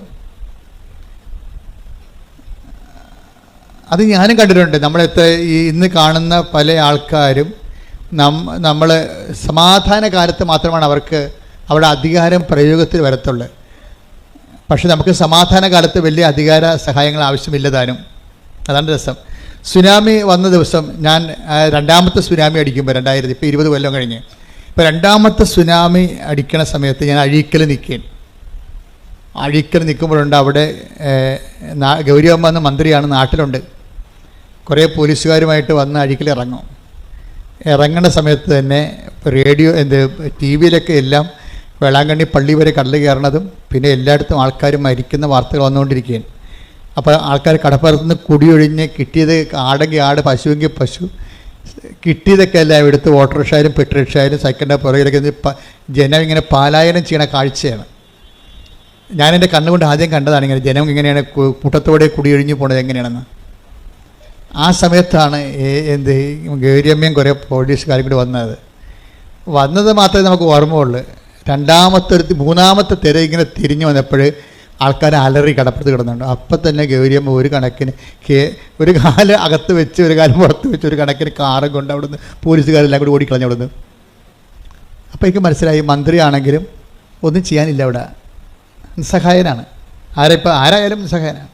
[SPEAKER 4] അത് ഞാനും കണ്ടിട്ടുണ്ട്. നമ്മളത്തെ ഈ ഇന്ന് കാണുന്ന പല ആൾക്കാരും നമ്മൾ സമാധാന കാലത്ത് മാത്രമാണ് അവർക്ക് അവിടെ അധികാരം പ്രയോഗത്തിൽ വരത്തുള്ളൂ. പക്ഷെ നമുക്ക് സമാധാന കാലത്ത് വലിയ അധികാര സഹായങ്ങൾ ആവശ്യമില്ലതാനും. അതാണ് രസം. സുനാമി വന്ന ദിവസം ഞാൻ രണ്ടാമത്തെ സുനാമി അടിക്കുമ്പോൾ 2020 കൊല്ലം കഴിഞ്ഞ് ഇപ്പോൾ രണ്ടാമത്തെ സുനാമി അടിക്കണ സമയത്ത് ഞാൻ അഴീക്കൽ നിൽക്കുമ്പോഴുണ്ട് അവിടെ ഗൗരിയമ്മ എന്ന മന്ത്രിയാണ്, നാട്ടിലുണ്ട്. കുറേ പോലീസുകാരുമായിട്ട് വന്ന് അഴീക്കൽ ഇറങ്ങുന്ന സമയത്ത് തന്നെ റേഡിയോ ടി വിയിലൊക്കെ എല്ലാം വേളാങ്കണ്ണി പള്ളി വരെ കടൽ കയറണതും പിന്നെ എല്ലായിടത്തും ആൾക്കാർ മരിക്കുന്ന വാർത്തകൾ വന്നുകൊണ്ടിരിക്കുകയാണ്. അപ്പോൾ ആൾക്കാർ കടപ്പുറത്ത് നിന്ന് കുടിയൊഴിഞ്ഞ് കിട്ടിയത് ആടെങ്കിൽ ആട്, പശുവെങ്കിൽ പശു, കിട്ടിയതൊക്കെ എല്ലാം എടുത്ത് ഓട്ടോറിക്ഷായാലും പെട്രോറിക്ഷായാലും സൈക്കിളിൻ്റെ പുറകിലൊക്കെ ജനം ഇങ്ങനെ പലായനം ചെയ്യണ കാഴ്ചയാണ്. ഞാൻ എൻ്റെ കണ്ണുകൊണ്ട് ആദ്യം കണ്ടതാണ് ഇങ്ങനെ ജനം ഇങ്ങനെയാണ് കൂട്ടത്തോടെ കുടിയൊഴിഞ്ഞ് പോണത് എങ്ങനെയാണെന്ന്. ആ സമയത്താണ് ഗൗരിയമ്മയും കുറേ പോലീസുകാരും കൂടി വന്നത് മാത്രമേ നമുക്ക് ഓർമ്മയുള്ളൂ. മൂന്നാമത്തെ തിര ഇങ്ങനെ തിരിഞ്ഞു വന്നപ്പോൾ ആൾക്കാർ അലറി കടപ്പുറത്ത് കിടന്നുണ്ട്. അപ്പം തന്നെ ഗൗരിയമ്മ ഒരു കണക്കിന് ഒരു കാല് അകത്ത് വെച്ച് ഒരു കാലം പുറത്ത് വെച്ച് ഒരു കണക്കിന് കാറും കൊണ്ട് അവിടുന്ന് പോലീസുകാരെല്ലാം കൂടി ഓടിക്കളഞ്ഞു അവിടുന്ന്. അപ്പോൾ എനിക്ക് മനസ്സിലായി മന്ത്രിയാണെങ്കിലും ഒന്നും ചെയ്യാനില്ല, അവിടെ നിസ്സഹായനാണ്. ആരായാലും നിസ്സഹായനാണ്.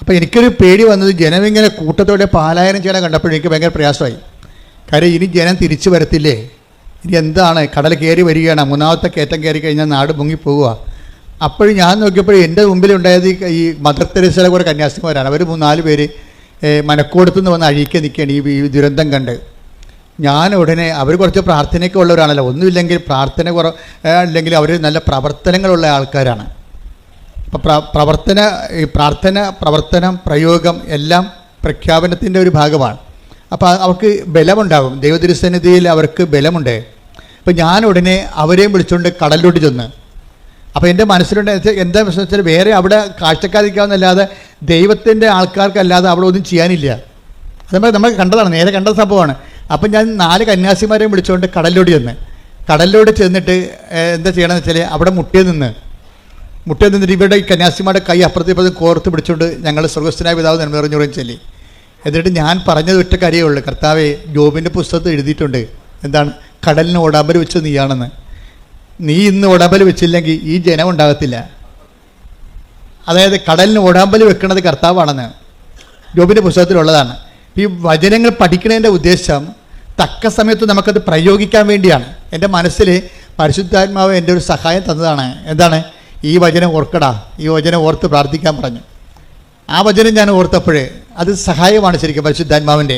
[SPEAKER 4] അപ്പോൾ എനിക്കൊരു പേടി വന്നത് ജനമിങ്ങനെ കൂട്ടത്തോടെ പലായനം ചെയ്യണം കണ്ടപ്പോൾ എനിക്ക് ഭയങ്കര പ്രയാസമായി. കാര്യം ഇനി ജനം തിരിച്ചു വരത്തില്ലേ? ഇനി എന്താണ്? കടൽ കയറി വരികയാണ്, മൂന്നാമത്തെ കയറ്റം കയറി കഴിഞ്ഞാൽ നാട് മുങ്ങിപ്പോവുക. അപ്പോഴും ഞാൻ നോക്കിയപ്പോൾ എൻ്റെ മുമ്പിലുണ്ടായത് ഈ മദർ തെരേസയിലെ കുറേ കന്യാസിമാരാണ്. അവർ 3-4 പേര് മനക്കോടത്തുനിന്ന് വന്ന് അഴീക്കാൻ നിൽക്കുകയാണ് ഈ ദുരന്തം കണ്ട്. ഞാൻ ഉടനെ, അവർ കുറച്ച് പ്രാർത്ഥനയൊക്കെ ഉള്ളവരാണല്ലോ, ഒന്നുമില്ലെങ്കിൽ പ്രാർത്ഥന അല്ലെങ്കിൽ അവർ നല്ല പ്രവർത്തനങ്ങളുള്ള ആൾക്കാരാണ്. അപ്പോൾ പ്രാർത്ഥന, പ്രവർത്തനം, പ്രയോഗം എല്ലാം പ്രഖ്യാപനത്തിൻ്റെ ഒരു ഭാഗമാണ്. അപ്പോൾ അവർക്ക് ബലമുണ്ടാകും, ദൈവതിരുസന്നിധിയിൽ അവർക്ക് ബലമുണ്ട്. അപ്പോൾ ഞാൻ ഉടനെ അവരെയും വിളിച്ചുകൊണ്ട് കടലിലോട്ട് ചെന്ന്. അപ്പോൾ എൻ്റെ മനസ്സിലുണ്ട് എന്താ പ്രശ്നം വെച്ചാൽ വേറെ അവിടെ കാഴ്ചക്കാരിക്കാവുന്നല്ലാതെ ദൈവത്തിൻ്റെ ആൾക്കാർക്കല്ലാതെ അവിടെ ഒന്നും ചെയ്യാനില്ല. അത് നമ്മൾ കണ്ടതാണ്, നേരെ കണ്ട സംഭവമാണ്. അപ്പം ഞാൻ 4 കന്യാസിമാരെയും വിളിച്ചുകൊണ്ട് കടലിലോട്ട് ചെന്നിട്ട് എന്താ ചെയ്യണമെന്ന് വെച്ചാൽ അവിടെ മുട്ടിയിൽ നിന്നിട്ട് ഇവിടെ ഈ കന്യാസിമാരുടെ കൈ അപ്പുറത്തും കോർത്ത് പിടിച്ചുകൊണ്ട് ഞങ്ങൾ സ്വർഗസ്ഥനായ പിതാവ് നന്മറിഞ്ഞുറയും ചൊല്ലി. എന്നിട്ട് ഞാൻ പറഞ്ഞത് ഒറ്റ കാര്യമേ ഉള്ളൂ, കർത്താവേ, ജോബിൻ്റെ പുസ്തകത്തിൽ എഴുതിയിട്ടുണ്ട് എന്താണ്, കടലിന് ഓടാമ്പൽ വെച്ച് നീയാണെന്ന്. നീ ഇന്ന് ഓടാമ്പൽ വെച്ചില്ലെങ്കിൽ ഈ ജനം ഉണ്ടാകത്തില്ല. അതായത് കടലിന് ഓടാമ്പൽ വെക്കുന്നത് കർത്താവാണെന്ന് ജോബിൻ്റെ പുസ്തകത്തിലുള്ളതാണ്. ഈ വചനങ്ങൾ പഠിക്കുന്നതിൻ്റെ ഉദ്ദേശം തക്ക സമയത്ത് നമുക്കത് പ്രയോഗിക്കാൻ വേണ്ടിയാണ്. എൻ്റെ മനസ്സിൽ പരിശുദ്ധാത്മാവ് എൻ്റെ ഒരു സഹായം തന്നതാണ്. എന്താണ്? ഈ വചനം ഓർക്കടാ, ഈ വചനം ഓർത്ത് പ്രാർത്ഥിക്കാൻ പറഞ്ഞു. ആ വചനം ഞാൻ ഓർത്തപ്പോഴേ അത് സഹായമാണ് ശരിക്കും. പരിശുദ്ധാത്മാവിൻ്റെ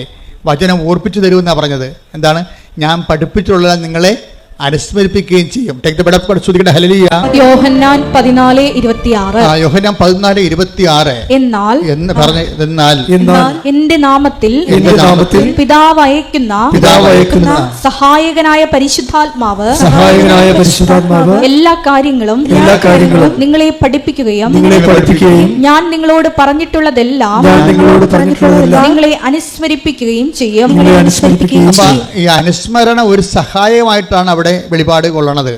[SPEAKER 4] വചനം ഓർപ്പിച്ചു തരുമെന്നാണ് പറഞ്ഞത്. എന്താണ്? ഞാൻ പഠിപ്പിച്ചുള്ളത് നിങ്ങളെ അനുസ്മരിപ്പിക്കുകയും ചെയ്യും.
[SPEAKER 2] യോഹന്നാൻ 14:26 എന്നാൽ എന്റെ നാമത്തിൽ പിതാവ് അയക്കുന്ന സഹായകനായ പരിശുദ്ധാത്മാവ് എല്ലാ കാര്യങ്ങളും നിങ്ങളെ പഠിപ്പിക്കുകയും ഞാൻ നിങ്ങളോട് പറഞ്ഞിട്ടുള്ളതെല്ലാം നിങ്ങളെ അനുസ്മരിപ്പിക്കുകയും ചെയ്യും.
[SPEAKER 4] ഈ അനുസ്മരണ ഒരു സഹായമായിട്ടാണ് അവിടെ വെളിപാട് കൊള്ളണത്.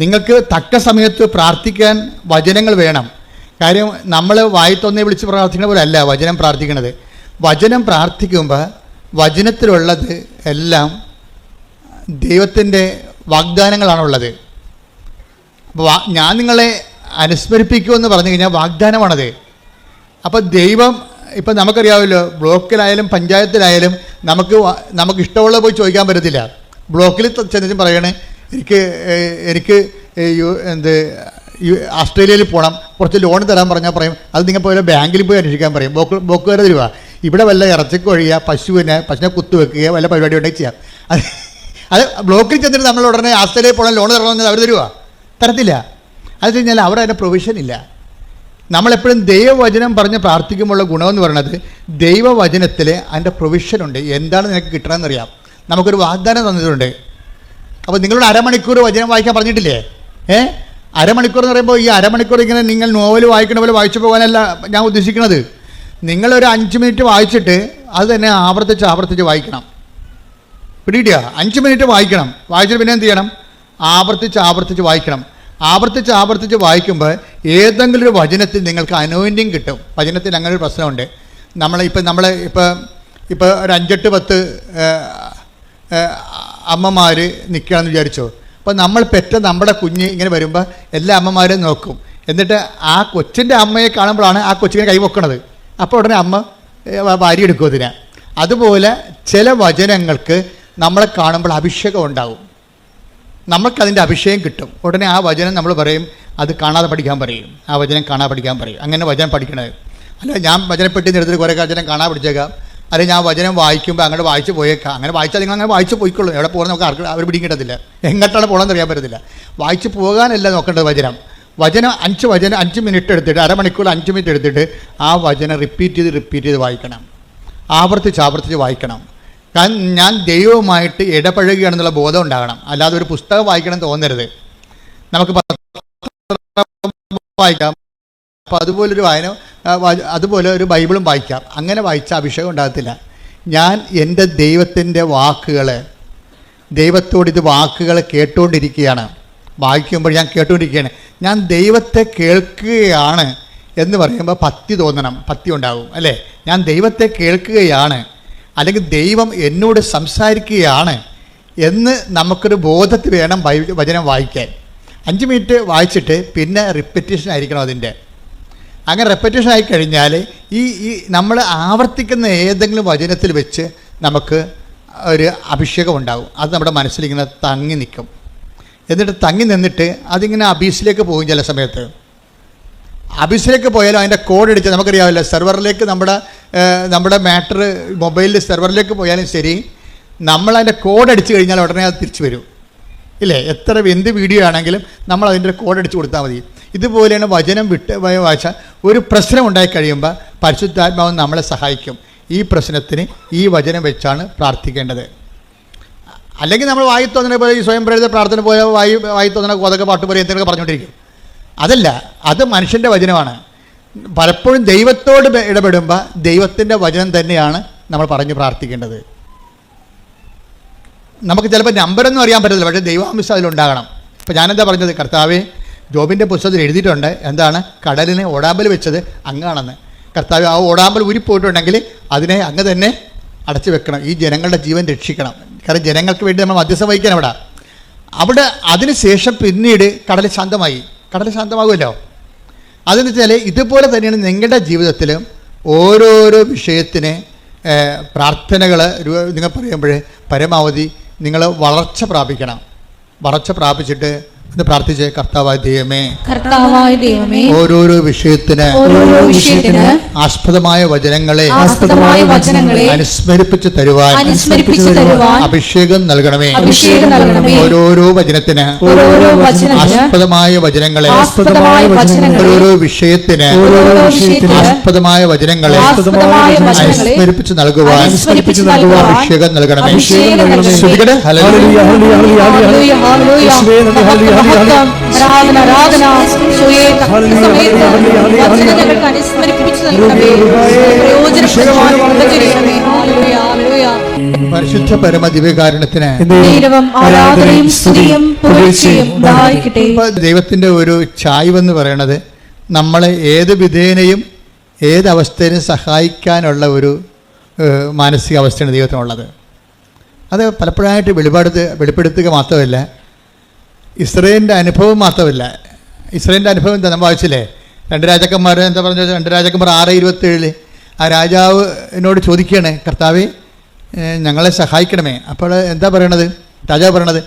[SPEAKER 4] നിങ്ങൾക്ക് തക്ക സമയത്ത് പ്രാർത്ഥിക്കാൻ വചനങ്ങൾ വേണം. കാര്യം നമ്മൾ വായിത്തൊന്നേ വിളിച്ച് പ്രാർത്ഥിക്കുന്ന പോലെ അല്ല വചനം പ്രാർത്ഥിക്കണത്. വചനം പ്രാർത്ഥിക്കുമ്പോൾ വചനത്തിലുള്ളത് എല്ലാം ദൈവത്തിൻ്റെ വാഗ്ദാനങ്ങളാണുള്ളത്. അപ്പോൾ ഞാൻ നിങ്ങളെ അനുസ്മരിപ്പിക്കുമെന്ന് പറഞ്ഞു കഴിഞ്ഞാൽ വാഗ്ദാനമാണത്. അപ്പോൾ ദൈവം ഇപ്പം നമുക്കറിയാമല്ലോ, ബ്ലോക്കിലായാലും പഞ്ചായത്തിലായാലും നമുക്ക് ഇഷ്ടമുള്ളത് പോയി ചോദിക്കാൻ പറ്റത്തില്ല. ബ്ലോക്കിൽ ചെന്നിട്ടും പറയണേ എനിക്ക് ഓസ്ട്രേലിയയിൽ പോകണം, കുറച്ച് ലോൺ തരാൻ പറഞ്ഞാൽ പറയും അത് നിങ്ങൾ പോലെ ബാങ്കിൽ പോയി അന്വേഷിക്കാൻ പറയും. ബ്ലോക്കുകാർ തരുക. ഇവിടെ വല്ല ഇറച്ചിക്കൊഴിയുക, പശുവിനെ കുത്തുവെക്കുക, വല്ല പരിപാടി ഉണ്ടെങ്കിൽ ചെയ്യാം. അത് ബ്ലോക്കിൽ ചെന്നിട്ട് നമ്മൾ ഉടനെ ഓസ്ട്രേലിയയിൽ പോകണം, ലോൺ തരണമെന്ന് അവർ തരുക? തരത്തില്ല. അത് കഴിഞ്ഞാൽ അവിടെ അതിൻ്റെ പ്രൊവിഷൻ ഇല്ല. നമ്മളെപ്പോഴും ദൈവവചനം പറഞ്ഞ് പ്രാർത്ഥിക്കുമ്പോഴുള്ള ഗുണമെന്ന് പറയുന്നത് ദൈവവചനത്തിൽ അതിൻ്റെ പ്രൊവിഷനുണ്ട്. എന്താണ് നിനക്ക് കിട്ടണമെന്നറിയാം. നമുക്കൊരു വാഗ്ദാനം തന്നിട്ടുണ്ട്. അപ്പോൾ നിങ്ങളോട് അരമണിക്കൂർ വചനം വായിക്കാൻ പറഞ്ഞിട്ടില്ലേ? അരമണിക്കൂർ എന്ന് പറയുമ്പോൾ ഈ അരമണിക്കൂർ ഇങ്ങനെ നിങ്ങൾ നോവൽ വായിക്കണ പോലെ വായിച്ചു പോകാനല്ല ഞാൻ ഉദ്ദേശിക്കുന്നത്. നിങ്ങളൊരു 5 മിനിറ്റ് വായിച്ചിട്ട് അത് തന്നെ ആവർത്തിച്ച് വായിക്കണം. പിടികിട്ടിയ 5 മിനിറ്റ് വായിക്കണം. വായിച്ചിട്ട് പിന്നെ എന്ത് ചെയ്യണം? ആവർത്തിച്ച് വായിക്കണം. ആവർത്തിച്ച് വായിക്കുമ്പോൾ ഏതെങ്കിലും ഒരു വചനത്തിൽ നിങ്ങൾക്ക് അനോയിൻറ്റിങ് കിട്ടും. വചനത്തിൽ അങ്ങനെ ഒരു പ്രശ്നമുണ്ട്. ഇപ്പോൾ ഒരു 5-8-10 അമ്മമാർ നിൽക്കുകയാണെന്ന് വിചാരിച്ചോ. അപ്പോൾ നമ്മൾ പെറ്റ നമ്മുടെ കുഞ്ഞ് ഇങ്ങനെ വരുമ്പോൾ എല്ലാ അമ്മമാരും നോക്കും. എന്നിട്ട് ആ കൊച്ചിൻ്റെ അമ്മയെ കാണുമ്പോഴാണ് ആ കൊച്ചിനെ കൈവെക്കണത്. അപ്പോൾ ഉടനെ അമ്മ വാരിയെടുക്കും അതിനെ. അതുപോലെ ചില വചനങ്ങൾക്ക് നമ്മളെ കാണുമ്പോൾ അഭിഷേകം ഉണ്ടാവും. നമുക്കതിൻ്റെ അഭിഷേകം കിട്ടും. ഉടനെ ആ വചനം നമ്മൾ പറയും അത് കാണാതെ പഠിക്കാൻ പറയും. ആ വചനം കാണാതെ പഠിക്കാൻ പറയും. അങ്ങനെ വചനം പഠിക്കണത്. അല്ല ഞാൻ വചനപ്പെട്ടി എടുത്തിട്ട് കുറേ വചനം കാണാൻ പഠിച്ചേക്കാം. അല്ലെങ്കിൽ ഞാൻ വചനം വായിക്കുമ്പോൾ അങ്ങോട്ട് വായിച്ച് പോയേക്കാം. അങ്ങനെ വായിച്ചാൽ നിങ്ങൾ അങ്ങനെ വായിച്ച് പോയിക്കൊള്ളൂ. എവിടെ പോകുന്നത് നമുക്ക് ആർക്ക് അവർ പിടിക്കും കിട്ടത്തില്ല. എങ്ങോട്ടാണ് പോകണമെന്ന് അറിയാൻ പറ്റത്തില്ല. വായിച്ച് പോകാനല്ല നോക്കേണ്ടത്. വചനം 5 മിനിറ്റ് എടുത്തിട്ട് അരമണിക്കൂർ 5 മിനിറ്റ് എടുത്തിട്ട് ആ വചനം റിപ്പീറ്റ് ചെയ്ത് വായിക്കണം. ആവർത്തിച്ച് വായിക്കണം. കാരണം ഞാൻ ദൈവവുമായിട്ട് ഇടപഴകുകയാണെന്നുള്ള ബോധം ഉണ്ടാകണം. അല്ലാതെ ഒരു പുസ്തകം വായിക്കണം തോന്നരുത്. നമുക്ക് വായിക്കാം. അപ്പോൾ അതുപോലെ ഒരു ബൈബിളും വായിക്കാം. അങ്ങനെ വായിച്ച അഭിഷേകം ഉണ്ടാകത്തില്ല. ഞാൻ എൻ്റെ ദൈവത്തിൻ്റെ ദൈവത്തോട് വാക്കുകൾ കേട്ടുകൊണ്ടിരിക്കുകയാണ്. വായിക്കുമ്പോൾ ഞാൻ കേട്ടുകൊണ്ടിരിക്കുകയാണ്. ഞാൻ ദൈവത്തെ കേൾക്കുകയാണ് എന്ന് പറയുമ്പോൾ ഭക്തി ഉണ്ടാകും അല്ലേ? ഞാൻ ദൈവത്തെ കേൾക്കുകയാണ്, അല്ലെങ്കിൽ ദൈവം എന്നോട് സംസാരിക്കുകയാണ് എന്ന് നമുക്കൊരു ബോധത്തിൽ വേണം വചനം വായിക്കാൻ. 5 മിനിറ്റ് വായിച്ചിട്ട് പിന്നെ റിപ്പറ്റീഷൻ ആയിരിക്കണം അതിൻ്റെ. അങ്ങനെ റെപ്പറ്റേഷൻ ആയിക്കഴിഞ്ഞാൽ ഈ നമ്മൾ ആവർത്തിക്കുന്ന ഏതെങ്കിലും വചനത്തിൽ വെച്ച് നമുക്ക് ഒരു അഭിഷേകം ഉണ്ടാകും. അത് നമ്മുടെ മനസ്സിലിങ്ങനെ തങ്ങി നിൽക്കും. എന്നിട്ട് തങ്ങി നിന്നിട്ട് അതിങ്ങനെ അബീസിലേക്ക് പോകും. ചില സമയത്ത് അബീസിലേക്ക് പോയാലും അതിൻ്റെ കോഡ് അടിച്ച് നമുക്കറിയാമല്ലോ, സെർവറിലേക്ക് നമ്മുടെ മാറ്റർ മൊബൈലിൽ സെർവറിലേക്ക് പോയാലും ശരി, നമ്മളതിൻ്റെ കോഡ് അടിച്ച് കഴിഞ്ഞാൽ ഉടനെ അത് തിരിച്ചു വരും ഇല്ലേ? എന്ത് വീഡിയോ ആണെങ്കിലും നമ്മൾ അതിൻ്റെ കോഡ് അടിച്ച് കൊടുത്താൽ മതി. ഇതുപോലെയാണ് വചനം വായിച്ചാൽ ഒരു പ്രശ്നം ഉണ്ടായിക്കഴിയുമ്പോൾ പരിശുദ്ധാത്മാവ് നമ്മളെ സഹായിക്കും. ഈ പ്രശ്നത്തിന് ഈ വചനം വെച്ചാണ് പ്രാർത്ഥിക്കേണ്ടത്. അല്ലെങ്കിൽ നമ്മൾ വായി തോന്നുന്ന പോലെ ഈ സ്വയം പ്രേരിത പ്രാർത്ഥന പോലെ വായി തോന്നുന്ന കോതൊക്കെ പാട്ട് പോലെ എന്തെങ്കിലും പറഞ്ഞുകൊണ്ടിരിക്കും. അതല്ല, അത് മനുഷ്യൻ്റെ വചനമാണ്. പലപ്പോഴും ദൈവത്തോട് ഇടപെടുമ്പോൾ ദൈവത്തിൻ്റെ വചനം തന്നെയാണ് നമ്മൾ പറഞ്ഞ് പ്രാർത്ഥിക്കേണ്ടത്. നമുക്ക് ചിലപ്പോൾ നമ്പരൊന്നും അറിയാൻ പറ്റത്തില്ല, പക്ഷേ ദൈവാംശം അതിലുണ്ടാകണം. ഇപ്പോൾ ഞാനെന്താ പറഞ്ഞത്? കർത്താവേ, ജോബിൻ്റെ പുസ്തകത്തിൽ എഴുതിയിട്ടുണ്ട് എന്താണ്? കടലിനെ ഓടാമ്പൽ വെച്ചത് അങ്ങാണെന്ന്. കർത്താവ് ആ ഓടാമ്പൽ ഊരിപ്പോയിട്ടുണ്ടെങ്കിൽ അതിനെ അങ്ങ് തന്നെ അടച്ചു വെക്കണം. ഈ ജനങ്ങളുടെ ജീവൻ രക്ഷിക്കണം. കാരണം ജനങ്ങൾക്ക് വേണ്ടി നമ്മൾ മധ്യസ്ഥം വഹിക്കാൻ അവിടെ അതിന് ശേഷം പിന്നീട് കടൽ ശാന്തമാകുമല്ലോ. അതെന്ന് വെച്ചാൽ ഇതുപോലെ തന്നെയാണ് നിങ്ങളുടെ ജീവിതത്തിൽ ഓരോരോ വിഷയത്തിന് പ്രാർത്ഥനകൾ നിങ്ങൾ പറയുമ്പോൾ പരമാവധി നിങ്ങൾ വളർച്ച പ്രാപിച്ചിട്ട് എന്ന് പ്രാർത്ഥിച്ച് കർത്താവായ ദൈവമേ, ഓരോരോ വിഷയത്തിന് ആസ്പദമായ വചനങ്ങളെ അനുസ്മരിപ്പിച്ച് തരുവാൻ അഭിഷേകം നൽകണമേ. ഓരോരോ വചനത്തിന് ആസ്പദമായ വചനങ്ങളെ, ഓരോരോ വിഷയത്തിന് ആസ്പദമായ വചനങ്ങളെ അനുസ്മരിപ്പിച്ച് നൽകുവാൻ അഭിഷേകം നൽകണമേ. പരിശുദ്ധ പരമ ദിവ്യകാരുണ്യത്തിന് ദൈവത്തിന്റെ ഒരു ചായ്വെന്ന് പറയണത് നമ്മളെ ഏത് വിധേനയും ഏതവസ്ഥയിലും സഹായിക്കാനുള്ള ഒരു മാനസികാവസ്ഥയാണ് ദൈവത്തിനുള്ളത്. അത് പലപ്പോഴായിട്ട് വെളിപ്പെടുത്തുക മാത്രമല്ല, ഇസ്രായേലിൻ്റെ അനുഭവം മാത്രമല്ല. ഇസ്രായേലിൻ്റെ അനുഭവം എന്താ നമ്മൾ വായിച്ചില്ലേ? 2 രാജാക്കന്മാർ എന്താ പറഞ്ഞത്? 2 രാജാക്കന്മാർ 6:27 ആ രാജാവിനോട് ചോദിക്കുകയാണ്, കർത്താവേ ഞങ്ങളെ സഹായിക്കണമേ. അപ്പോൾ എന്താ പറയണത്? രാജാവ് പറയണത്,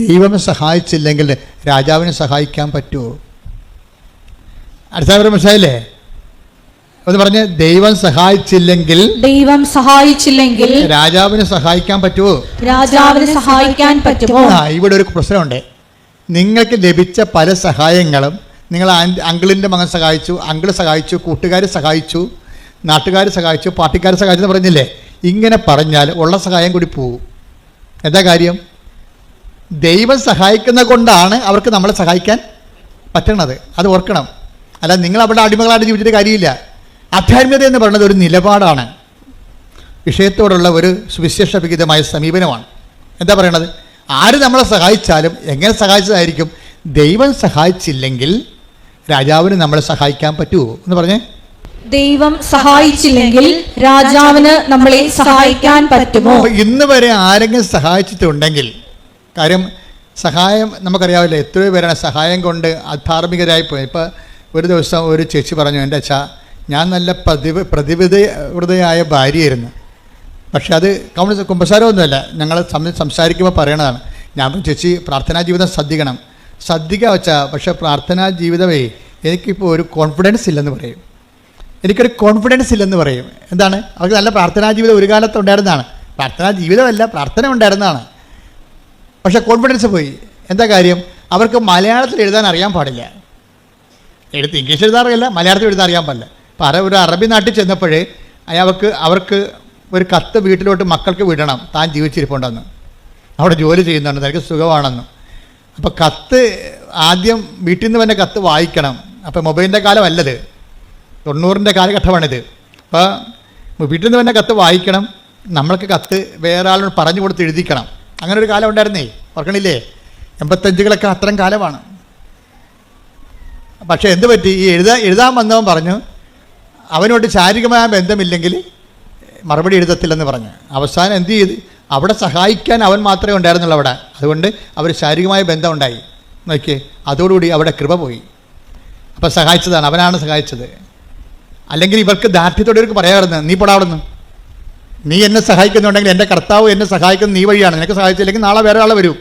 [SPEAKER 4] ദൈവം സഹായിച്ചില്ലെങ്കിൽ രാജാവിനെ സഹായിക്കാൻ പറ്റുമോ? അടുത്ത മനസ്സിലായില്ലേ? ഒന്ന് പറഞ്ഞ്, ദൈവം സഹായിച്ചില്ലെങ്കിൽ രാജാവിനെ സഹായിക്കാൻ പറ്റുമോ? ഇവിടെ ഒരു പ്രശ്നമുണ്ട്. നിങ്ങൾക്ക് ലഭിച്ച പല സഹായങ്ങളും നിങ്ങൾ അങ്കിളിൻ്റെ മകൻ സഹായിച്ചു, അങ്കിൾ സഹായിച്ചു, കൂട്ടുകാർ സഹായിച്ചു, നാട്ടുകാർ സഹായിച്ചു, പാർട്ടിക്കാർ സഹായിച്ചു എന്ന് പറഞ്ഞില്ലേ? ഇങ്ങനെ പറഞ്ഞാൽ ഉള്ള സഹായം കൂടി പോകും. എന്താ കാര്യം? ദൈവം സഹായിക്കുന്ന കൊണ്ടാണ് അവർക്ക് നമ്മളെ സഹായിക്കാൻ പറ്റണത്. അത് ഓർക്കണം. അല്ല നിങ്ങൾ അവിടെ അടിമകളായിട്ട് ജീവിച്ചിട്ട് കാര്യമില്ല. ആധ്യാത്മികത എന്ന് പറയുന്നത് ഒരു നിലപാടാണ്, വിഷയത്തോടുള്ള ഒരു സുവിശേഷവിഹിതമായ സമീപനമാണ്. എന്താ പറയണത്? ആര് നമ്മളെ സഹായിച്ചാലും എങ്ങനെ സഹായിച്ചതായിരിക്കും? ദൈവം സഹായിച്ചില്ലെങ്കിൽ രാജാവിന് നമ്മളെ സഹായിക്കാൻ പറ്റുമോ എന്ന് പറഞ്ഞേ?
[SPEAKER 2] ദൈവം സഹായിച്ചില്ലെങ്കിൽ രാജാവിന് നമ്മളെ സഹായിക്കാൻ പറ്റുമോ?
[SPEAKER 4] ഇന്ന് വരെ ആരെങ്കിലും സഹായിച്ചിട്ടുണ്ടെങ്കിൽ, കാര്യം സഹായം നമുക്കറിയാവില്ല, എത്രയോ പേരാണ് സഹായം കൊണ്ട് അധാർമികരായി പോയി. ഇപ്പോൾ ഒരു ദിവസം ഒരു ചേച്ചി പറഞ്ഞു, എൻ്റെ അച്ഛാ ഞാൻ നല്ല പ്രതിബദ്ധയായ ഭാര്യയായിരുന്നു, പക്ഷെ അത് കുമ്പസാരമൊന്നുമല്ല, ഞങ്ങൾ സംസാരിക്കുമ്പോൾ പറയണതാണ്. ഞാൻ ചേച്ചി പ്രാർത്ഥനാ ജീവിതം ശ്രദ്ധിക്കുക വെച്ചാ, പക്ഷേ പ്രാർത്ഥനാ ജീവിതമേ എനിക്കിപ്പോൾ ഒരു കോൺഫിഡൻസ് ഇല്ലെന്ന് പറയും. എനിക്കൊരു കോൺഫിഡൻസ് ഇല്ലെന്ന് പറയും. എന്താണ്? അവർക്ക് നല്ല പ്രാർത്ഥനാ ജീവിതം ഒരു കാലത്ത് ഉണ്ടായിരുന്നതാണ്. പ്രാർത്ഥനാ ജീവിതമല്ല, പ്രാർത്ഥന ഉണ്ടായിരുന്നതാണ്, പക്ഷേ കോൺഫിഡൻസ് പോയി. എന്താ കാര്യം? അവർക്ക് മലയാളത്തിൽ എഴുതാൻ അറിയാൻ പാടില്ല. ഇംഗ്ലീഷ് എഴുതാൻ അറിയില്ല, മലയാളത്തിൽ എഴുതാൻ അറിയാൻ പാടില്ല. അപ്പോൾ ഒരു അറബി നാട്ടിൽ ചെന്നപ്പോഴേ അവർക്ക് ഒരു കത്ത് വീട്ടിലോട്ട് മക്കൾക്ക് വിടണം, താൻ ജീവിച്ചിരിപ്പുണ്ടെന്ന്, അവിടെ ജോലി ചെയ്യുന്നുണ്ട്, തനിക്ക് സുഖമാണെന്ന്. അപ്പോൾ കത്ത് ആദ്യം വീട്ടിൽ നിന്ന് തന്നെ കത്ത് വായിക്കണം. അപ്പോൾ മൊബൈലിൻ്റെ കാലമല്ലത്, 90ൻ്റെ കാലഘട്ടമാണിത്. അപ്പോൾ വീട്ടിൽ നിന്ന് തന്നെ കത്ത് വായിക്കണം, നമ്മൾക്ക് കത്ത് വേറെ ആളിനോട് പറഞ്ഞു കൊടുത്ത് എഴുതിക്കണം. അങ്ങനെ ഒരു കാലം ഉണ്ടായിരുന്നേ, ഓർക്കണില്ലേ? 85കളൊക്കെ അത്തരം കാലമാണ്. പക്ഷേ എന്ത് പറ്റി? ഈ എഴുതാൻ വന്നവൻ പറഞ്ഞു അവനോട് ശാരീരികമായ ബന്ധമില്ലെങ്കിൽ മറുപടി എഴുതത്തില്ലെന്ന് പറഞ്ഞു. അവസാനം എന്ത് ചെയ്ത്? അവിടെ സഹായിക്കാൻ അവൻ മാത്രമേ ഉണ്ടായിരുന്നുള്ളൂ അവിടെ. അതുകൊണ്ട് അവർ ശാരീരികമായ ബന്ധം ഉണ്ടായി. നോക്കിയേ, അതോടുകൂടി അവിടെ കൃപ പോയി. അപ്പം സഹായിച്ചതാണ്, അവനാണ് സഹായിച്ചത്. അല്ലെങ്കിൽ ഇവർക്ക് ദാർഢ്യത്തോടെ ഇവർക്ക് പറയാമായിരുന്നു, നീ പൊടാവുന്നു, നീ എന്നെ സഹായിക്കുന്നുണ്ടെങ്കിൽ എൻ്റെ കർത്താവ് എന്നെ സഹായിക്കുന്നത് നീ വഴിയാണ്, നിനക്ക് സഹായിച്ചില്ലെങ്കിൽ നാളെ വേറെ ആൾ വരും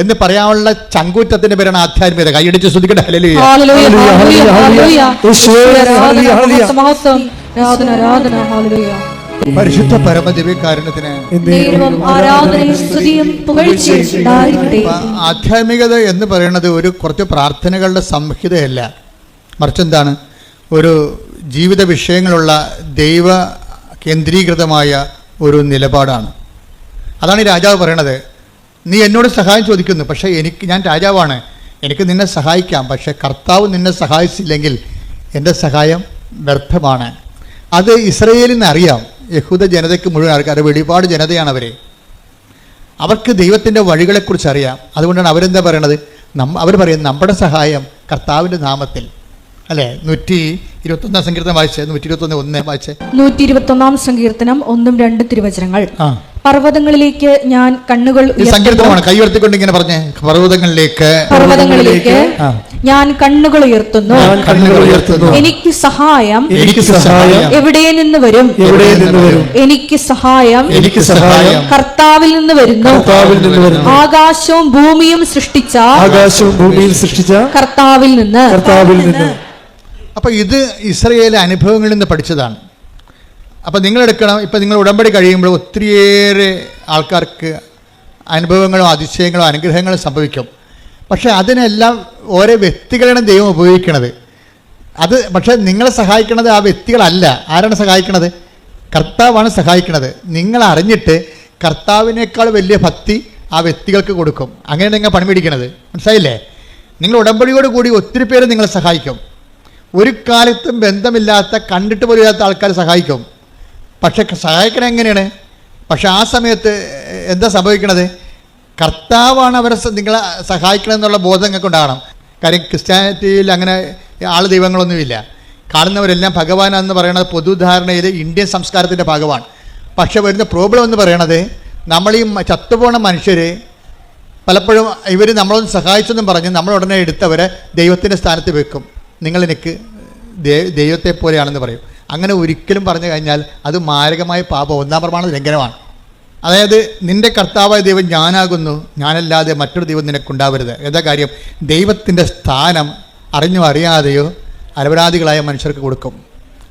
[SPEAKER 4] എന്ന് പറയാനുള്ള ചങ്കൂറ്റത്തിൻ്റെ പേരാണ് ആധ്യാത്മികത. കൈയടിച്ച് ശ്രദ്ധിക്കട്ടെ. ഹല്ലേലൂയ. പരിശുദ്ധ പരമദിവ്യകാരുണ്യത്തിന് ആധ്യാത്മികത എന്ന് പറയുന്നത് ഒരു കുറച്ച് പ്രാർത്ഥനകളുടെ സംഹിതയല്ല, മറിച്ച് എന്താണ്? ഒരു ജീവിത വിഷയങ്ങളുള്ള ദൈവ കേന്ദ്രീകൃതമായ ഒരു നിലപാടാണ്. അതാണ് ഈ രാജാവ് പറയണത്. നീ എന്നോട് സഹായം ചോദിക്കുന്നു, പക്ഷേ ഞാൻ രാജാവാണ്, എനിക്ക് നിന്നെ സഹായിക്കാം, പക്ഷേ കർത്താവ് നിന്നെ സഹായിച്ചില്ലെങ്കിൽ എൻ്റെ സഹായം വ്യർത്ഥമാണ്. അത് ഇസ്രയേലിന് അറിയാം. യഹൂദ ജനതയ്ക്ക് മുഴുവൻ ആൾക്കാർ, വെളിപാട് ജനതയാണ് അവർക്ക് ദൈവത്തിൻ്റെ വഴികളെക്കുറിച്ച് അറിയാം. അതുകൊണ്ടാണ് അവരെന്താ പറയണത്? അവർ പറയും നമ്മുടെ സഹായം കർത്താവിൻ്റെ നാമത്തിൽ. അല്ലേ? 121 സങ്കീർത്തനം വായിച്ചേ, 121:1 വായിച്ചേ.
[SPEAKER 2] 121 സങ്കീർത്തനം 1-2 തിരുവചനങ്ങൾ. പർവ്വതങ്ങളിലേക്ക് ഞാൻ കണ്ണുകൾ
[SPEAKER 4] സങ്കീർത്തനമാണ്. കൈ ഉയർത്തിക്കൊണ്ട് ഇങ്ങനെ പറഞ്ഞേ, പർവ്വതങ്ങളിലേക്ക്
[SPEAKER 2] ഞാൻ കണ്ണുകൾ ഉയർത്തുന്നു, എനിക്ക് സഹായം എവിടെ നിന്ന് വരും? എനിക്ക് സഹായം കർത്താവിൽ നിന്ന് വരുന്നു. ആകാശവും ഭൂമിയും സൃഷ്ടിച്ച കർത്താവിൽ നിന്ന്.
[SPEAKER 4] അപ്പൊ ഇത് ഇസ്രായേലിലെ അനുഭവങ്ങളിൽ നിന്ന് പഠിച്ചതാണ്. അപ്പം നിങ്ങളെടുക്കണം, ഇപ്പം നിങ്ങൾ ഉടമ്പടി കഴിയുമ്പോൾ ഒത്തിരിയേറെ ആൾക്കാർക്ക് അനുഭവങ്ങളോ അതിശയങ്ങളോ അനുഗ്രഹങ്ങളോ സംഭവിക്കും. പക്ഷേ അതിനെല്ലാം ഓരോ വ്യക്തികളാണ് ദൈവം ഉപയോഗിക്കണത്. പക്ഷേ നിങ്ങളെ സഹായിക്കണത് ആ വ്യക്തികളല്ല. ആരാണ് സഹായിക്കണത്? കർത്താവാണ് സഹായിക്കണത്. നിങ്ങൾ അറിഞ്ഞിട്ട് കർത്താവിനേക്കാൾ വലിയ ഭക്തി ആ വ്യക്തികൾക്ക് കൊടുക്കും. അങ്ങനെ നിങ്ങൾ പണി മേടിക്കണത്, മനസ്സിലായില്ലേ? നിങ്ങൾ ഉടമ്പടിയോട് കൂടി ഒത്തിരി പേര് നിങ്ങളെ സഹായിക്കും. ഒരു കാലത്തും ബന്ധമില്ലാത്ത, കണ്ടിട്ട് പോലും ഇല്ലാത്ത ആൾക്കാർ സഹായിക്കും. പക്ഷെ സഹായിക്കണം എങ്ങനെയാണ്? പക്ഷെ ആ സമയത്ത് എന്താ സംഭവിക്കണത്? കർത്താവാണ് അവരെ നിങ്ങളെ സഹായിക്കണമെന്നുള്ള ബോധം നിങ്ങൾക്ക് ഉണ്ടാകണം. കാര്യം ക്രിസ്ത്യാനിറ്റിയിൽ അങ്ങനെ ആൾ ദൈവങ്ങളൊന്നുമില്ല. കാണുന്നവരെല്ലാം ഭഗവാനെന്ന് പറയുന്നത് പൊതുധാരണയിൽ ഇന്ത്യൻ സംസ്കാരത്തിൻ്റെ ഭാഗമാണ്. പക്ഷെ വരുന്ന പ്രോബ്ലം എന്ന് പറയണത്, നമ്മൾ ഈ ചത്തുപോണ മനുഷ്യർ പലപ്പോഴും ഇവർ നമ്മളൊന്ന് സഹായിച്ചെന്നും പറഞ്ഞ് നമ്മളുടനെ എടുത്തവരെ ദൈവത്തിൻ്റെ സ്ഥാനത്ത് വെക്കും. നിങ്ങളെനിക്ക് ദൈവത്തെ പോലെയാണെന്ന് പറയും. അങ്ങനെ ഒരിക്കലും പറഞ്ഞു കഴിഞ്ഞാൽ അത് മാരകമായ പാപം, 1-ാം പ്രമാണ ലംഘനമാണ്. അതായത് നിൻ്റെ കർത്താവായ ദൈവം ഞാനാകുന്നു, ഞാനല്ലാതെ മറ്റൊരു ദൈവം നിനക്കുണ്ടാവരുത്. എന്താ കാര്യം? ദൈവത്തിൻ്റെ സ്ഥാനം അറിഞ്ഞോ അറിയാതെയോ അലപരാധികളായ മനുഷ്യർക്ക് കൊടുക്കും.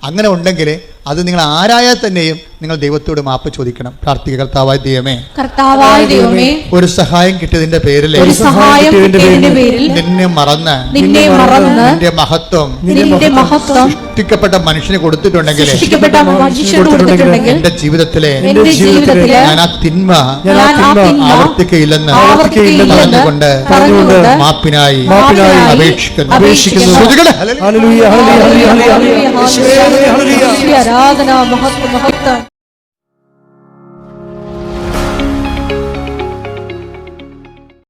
[SPEAKER 4] അങ്ങനെ ഉണ്ടെങ്കിൽ അത് നിങ്ങൾ ആരായാൽ തന്നെയും നിങ്ങൾ ദൈവത്തോട് മാപ്പ് ചോദിക്കണം. പ്രാർത്ഥിക്കുക. കർത്താവായ ദൈവമേ,
[SPEAKER 2] കർത്താവായ ദൈവമേ,
[SPEAKER 4] ഒരു സഹായം കിട്ടിയതിന്റെ പേരിൽ
[SPEAKER 2] ഒരു സഹായം കിട്ടിയതിന്റെ പേരിൽ
[SPEAKER 4] നിന്നെ മറന്ന്
[SPEAKER 2] നിന്റെ മഹത്വം
[SPEAKER 4] സൃഷ്ടിക്കപ്പെട്ട മനുഷ്യന് കൊടുത്തിട്ടുണ്ടെങ്കിൽ എന്റെ ജീവിതത്തിലെ ഞാൻ ആ തിന്മ ആവർത്തിക്കയില്ലെന്ന് പറഞ്ഞുകൊണ്ട് മാപ്പിനായി അപേക്ഷിക്കുന്നു.
[SPEAKER 2] ആരാധന, മഹത്വം.